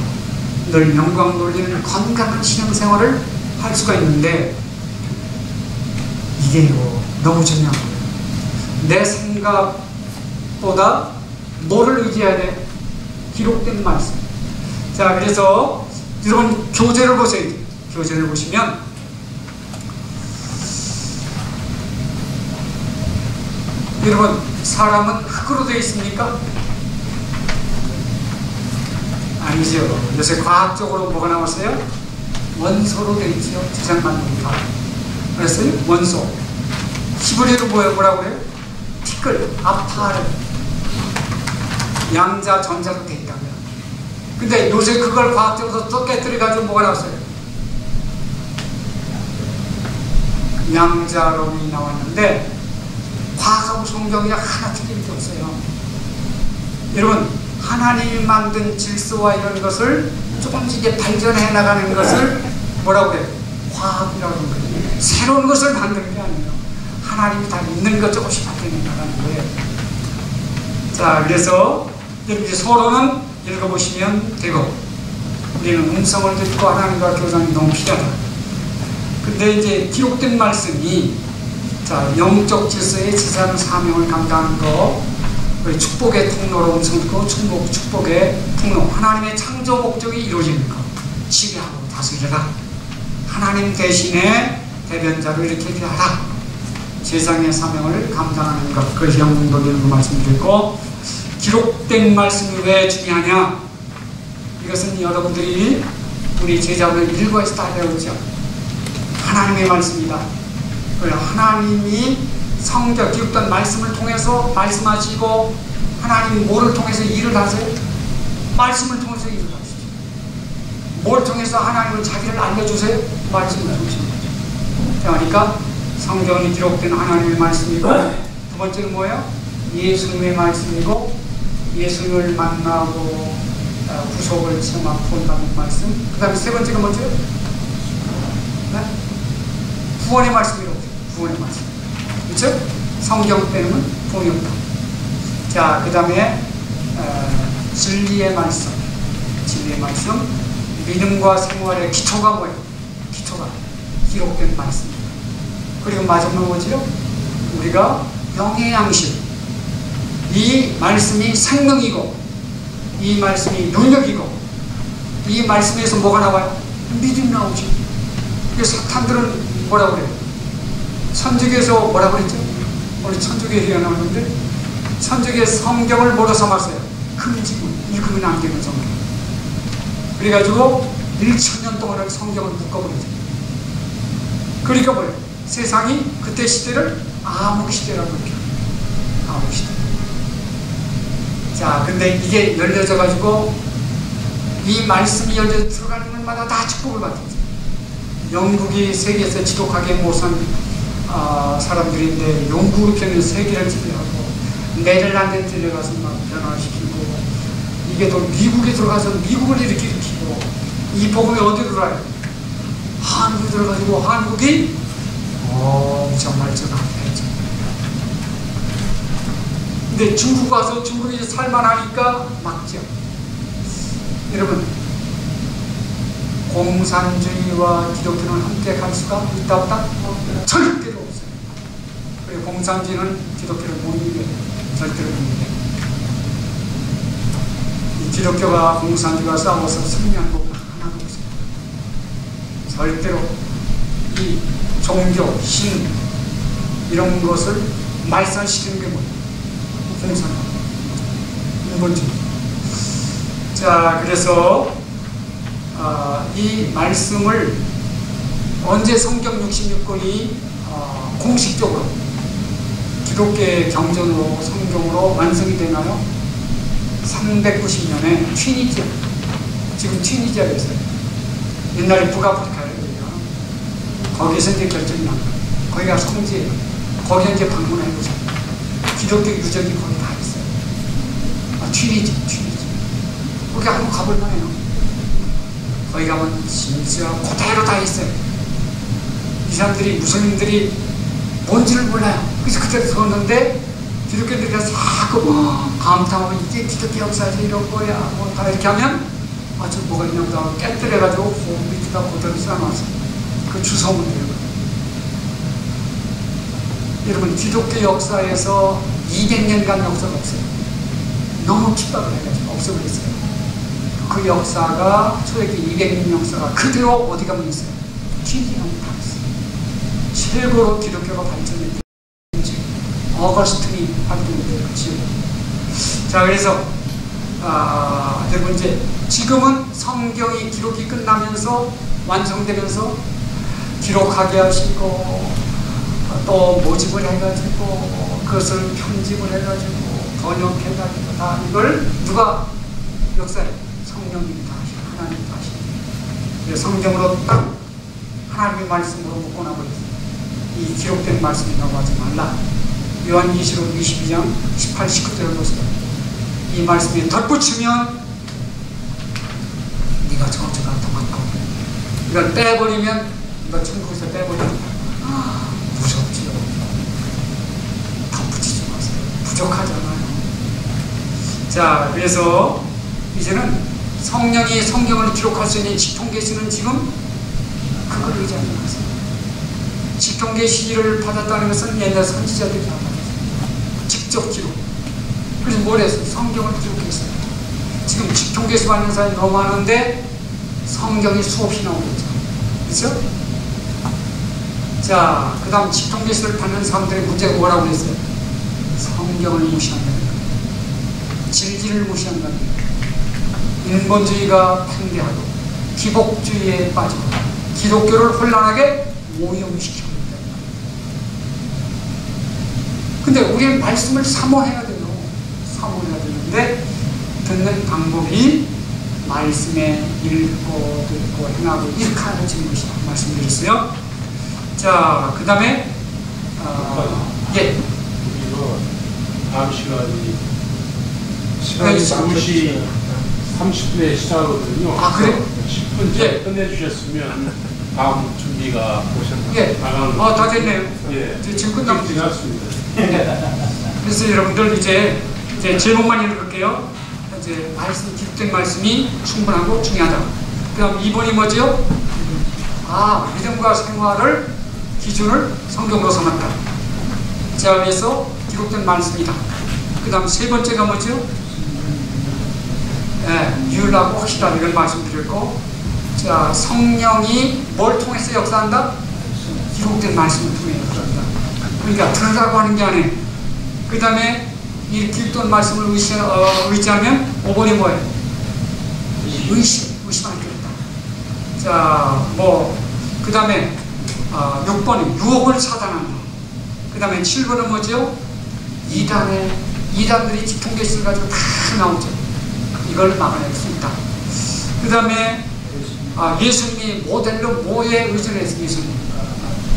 늘 영광 돌리는 건강한 신앙생활을 할 수가 있는데, 이게요 너무 중요한 거예요. 내 생각보다 뭐를 의지해야 돼? 기록된 말씀. 자, 그래서 여러분 교재를 보세요. 교재를 보시면 여러분, 사람은 흙으로 되어 있습니까? 아니죠. 요새 과학적으로 뭐가 나왔어요? 원소로 되어 있죠. 지상 만듭니다. 그랬어요? 원소. 히브리어로 뭐라고 그래요? 티끌, 아파르. 양자, 전자로 되어 있다고요. 근데 요새 그걸 과학적으로 또 깨뜨려가지고 뭐가 나왔어요? 양자론이 나왔는데, 과학하고 성경이랑 하나 틀린 게 없어요. 여러분, 하나님이 만든 질서와 이런 것을 조금씩 이제 발전해 나가는 것을 뭐라고 그래요? 화학이라고 하는 거예요. 새로운 것을 만드는 게 아니에요. 하나님이 다 있는 것 조금씩 발전해 나가는 거예요. 자, 그래서 이렇게 서로는 읽어보시면 되고, 우리는 음성을 듣고 하나님과 교감이 너무 필요하다. 근데 이제 기록된 말씀이, 자, 영적 질서의 지상 사명을 감당하는 거, 축복의 통로로 음성 듣고 축복의 통로, 하나님의 창조 목적이 이루어지는 것, 지배하고 다스리라, 하나님 대신에 대변자로 이렇게 필요하다, 세상의 사명을 감당하는 것, 그것이 영웅독이라고 말씀드렸고, 기록된 말씀이 왜 중요하냐? 이것은 여러분들이 우리 제자분을 일과에서 다 배웠죠. 하나님의 말씀이다. 하나님이 성경, 기록된 말씀을 통해서 말씀하시고, 하나님이 뭐를 통해서 일을 하세요? 말씀을 통해서 일을 하시죠. 뭘 통해서 하나님은 자기를 알려주세요? 말씀을 통해서. 그러니까 성경이 기록된 하나님의 말씀이고, 두 번째는 뭐예요? 예수님의 말씀이고, 예수님을 만나고 구속을 체험하고 본다는 말씀. 그 다음에 세 번째가 뭐죠? 네? 구원의 말씀이라고. 구원의 말씀. 그렇죠? 성경 때문에 구원이 없다. 자, 그 다음에 진리의 말씀. 진리의 말씀. 믿음과 생활의 기초가 뭐예요? 기초가 기록된 말씀입니다. 그리고 마지막으로 뭐죠? 우리가 영의 양식. 이 말씀이 생명이고, 이 말씀이 능력이고, 이 말씀에서 뭐가 나와요? 믿음이 나오죠. 사탄들은 뭐라고 그래요? 천주교에서 뭐라고 그랬죠? 우리 천주교에 나오는데, 천주교의 성경을 뭐로 삼았어요? 금지문, 읽으면 안 되는 성경. 그래가지고 1000년 동안을 성경을 묶어버리죠. 그러니까 뭐예요? 세상이 그때 시대를 암흑 시대라고 그러죠. 암흑 시대. 자, 근데 이게 열려져가지고 이 말씀이 열려 들어가는 것마다 다 축복을 받죠. 영국이 세계에서 지독하게 못산 사람들인데, 영국으로 편은 세계를 지배하고, 네덜란드에 들어가서 막 변화시키고, 이게 또 미국에 들어가서 미국을 일으키고, 이 복음이 어디로 들어가요? 한국에 들어가지고 한국이 엄청 발전합니다. 근데 중국 와서 중국이 살만하니까 막죠. 여러분, 공산주의와 기독교는 함께 갈 수가 있다 없다? 절대로 없어요. 그리고 공산주의는 기독교를 못 이겨요. 절대로 못 이겨요. 이 기독교가 공산주의와 싸워서 승리한 것 하나도 없어요. 절대로 이 종교, 신 이런 것을 말살시키는 게 뭐예요? 공산, 인본주의. 자, 그래서 이 말씀을 언제 성경 66권이 공식적으로 기독교의 경전으로 성경으로 완성이 되나요? 390년에 튀니지아, 지금 튀니지아에 있어요. 옛날에 북아프리카예요. 거기서 이제 결정이 난 거예요. 거기가 성지예요. 거기 이제 방문해보세요. 기독교 유적이 거기 다 있어요. 튀니지. 거기 한번 가볼 만해요. 거기 가면 진짜 그대로 다 있어요. 이 사람들이, 무슬림들이 뭔지를 몰라요. 그래서 그때 들었는데, 기독교인들이 자꾸 감탄하고, 이게 기독교 역사에서 이런 거야. 뭐 다 이렇게 하면, 저 뭐가 있냐고 깨뜨려가지고, 그 밑에다 그대로 쌓아놨어요. 그 주소문 돼요. 여러분, 기독교 역사에서 200년간 역사가 없어요. 너무 핍박을 해가지고 없어버렸어요. 그 역사가, 초대기 200년 역사가 그대로 어디 가면 있어요? 튀니지아에 다 있어요. 최고로 기독교가 발전했던 어거스틴이 활동했던 지역. 자, 그래서 여러분, 이제 지금은 성경이 기록이 끝나면서 완성되면서 기록하게 하시고, 또 모집을 해가지고, 그것을 편집을 해가지고, 번역해가지고, 다 이걸 누가 역사에? 성령님이 다 하시고, 하나님이 다 하시고. 그래서 성경으로 딱 하나님의 말씀으로 묶어놔버렸어요. 이 기록된 말씀이 넘어가지 말라. 요한계시록 22장 18, 19절을 보세요. 이 말씀에 덧붙이면 네가 저주가 도망가고, 이걸 빼버리면, 이거 천국에서 빼버리면 무섭지요. 덧붙이지 마세요. 부족하잖아요. 자, 그래서 이제는 성령이 성경을 기록할 수 있는 직통계시는 지금 그걸 의지하지 마세요. 직통계시를 받았다는 것은 옛날 선지자들이 다 받았어요. 직접 기록. 그래서 뭘 했어요? 성경을 기록했어요. 지금 직통계시 받는 사람이 너무 많은데 성경이 수없이 나오겠죠. 그렇죠? 자, 그 다음 직통계시를 받는 사람들의 문제가 뭐라고 그랬어요? 성경을 무시한다는 거예요. 진리를 무시한다는 거예요. 인본주의가 팽배하고 기복주의에 빠지고 기독교를 혼란하게 오염시키고 있다는 거예요. 근데 우리는 말씀을 사모해야 돼요. 사모해야 되는데 듣는 방법이 말씀에 읽고 듣고 행하고 이렇게 하는 것이다 말씀드렸어요. 자, 그 다음에 예. 이거 다음 시간이 2시 30분에 시작하거든요. 아, 그래? 10분 전에 예. 끝내주셨으면 다음 준비가 예. 다 됐네요. 예. 지금 끝나고 지났습니다. 그래서 여러분들 이제 제목만 읽을게요. 이제 말씀, 기록된 말씀이 충분하고 중요하다. 그 다음 2번이 뭐죠? 믿음과 생활을 기준을 성경으로 삼았다. 자, 그래서 기록된 말씀이다. 그 다음 세 번째가 뭐죠? 유일하고 확실하다. 이런 말씀드렸고, 자, 성령이 뭘 통해서 역사한다? 기록된 말씀을 통해 역사한다. 그러니까 들으라고 하는 게 아니에요. 그 다음에 이 기록된 말씀을 의지하면 5번이 뭐예요? 의심할 게 없다. 자, 그 다음에 6번이 유혹을 차단한다. 그 다음에 7번은 뭐죠? 이단들이 직통계시를 가지고 다 나오죠. 이걸 막아낼 수 있다. 그 다음에 예수님이 모델로 뭐에 의존해서 예수님?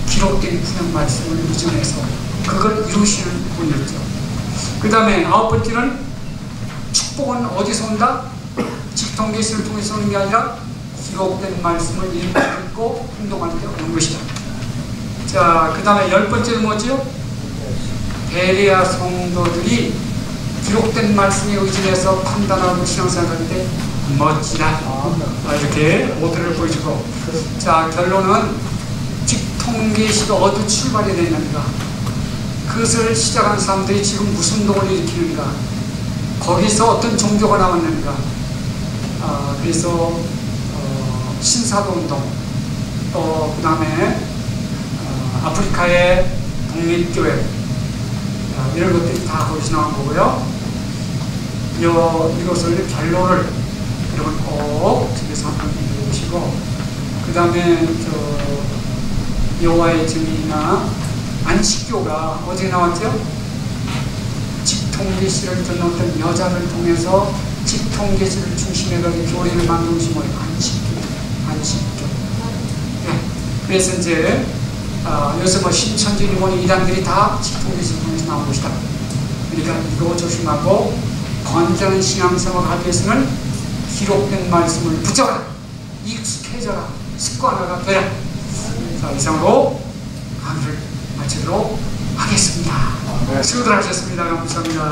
기록된 구약 말씀을 의존해서 그걸 이루시는 분이었죠. 그 다음에 9번째는 축복은 어디서 온다? 직통계시를 통해서 오는 게 아니라 기록된 말씀을 읽고 행동할 때 오는 것이다. 자, 그 다음에 10번째는 뭐죠? 베레아 성도들이 기록된 말씀에 의존해서 판단하고 신앙생활할 때 멋지다. 이렇게 모델을 보여주고, 자, 결론은 직통계시가 어디 출발이 됐는가, 그것을 시작한 사람들이 지금 무슨 운동을 일으키는가, 거기서 어떤 종교가 나왔는가, 그래서 신사도 운동, 또 그 다음에 아프리카의 독립교회, 이런 것들이 다 거기서 나온 거고요. 이것을 결론을 여러분 꼭 집에서 한번 읽어보시고, 그 다음에 여호와의 증인이나 안식교가 어디에 나왔죠? 직통계시를 듣는 어떤 여자를 통해서 직통계시를 중심해가지고 교리를 만든 것이 뭐예요? 안식교. 네. 그래서 이제 여기서 신천지 일본의 이단들이 다 직통계시를 통해서 나온 것이다. 그러니까 이거 조심하고 건전한 신앙생활을 하기 위해서는 기록된 말씀을 붙잡아라, 익숙해져라, 습관화가 되라. 자, 이상으로 강의를 마치도록 하겠습니다. 수고들 하셨습니다. 감사합니다.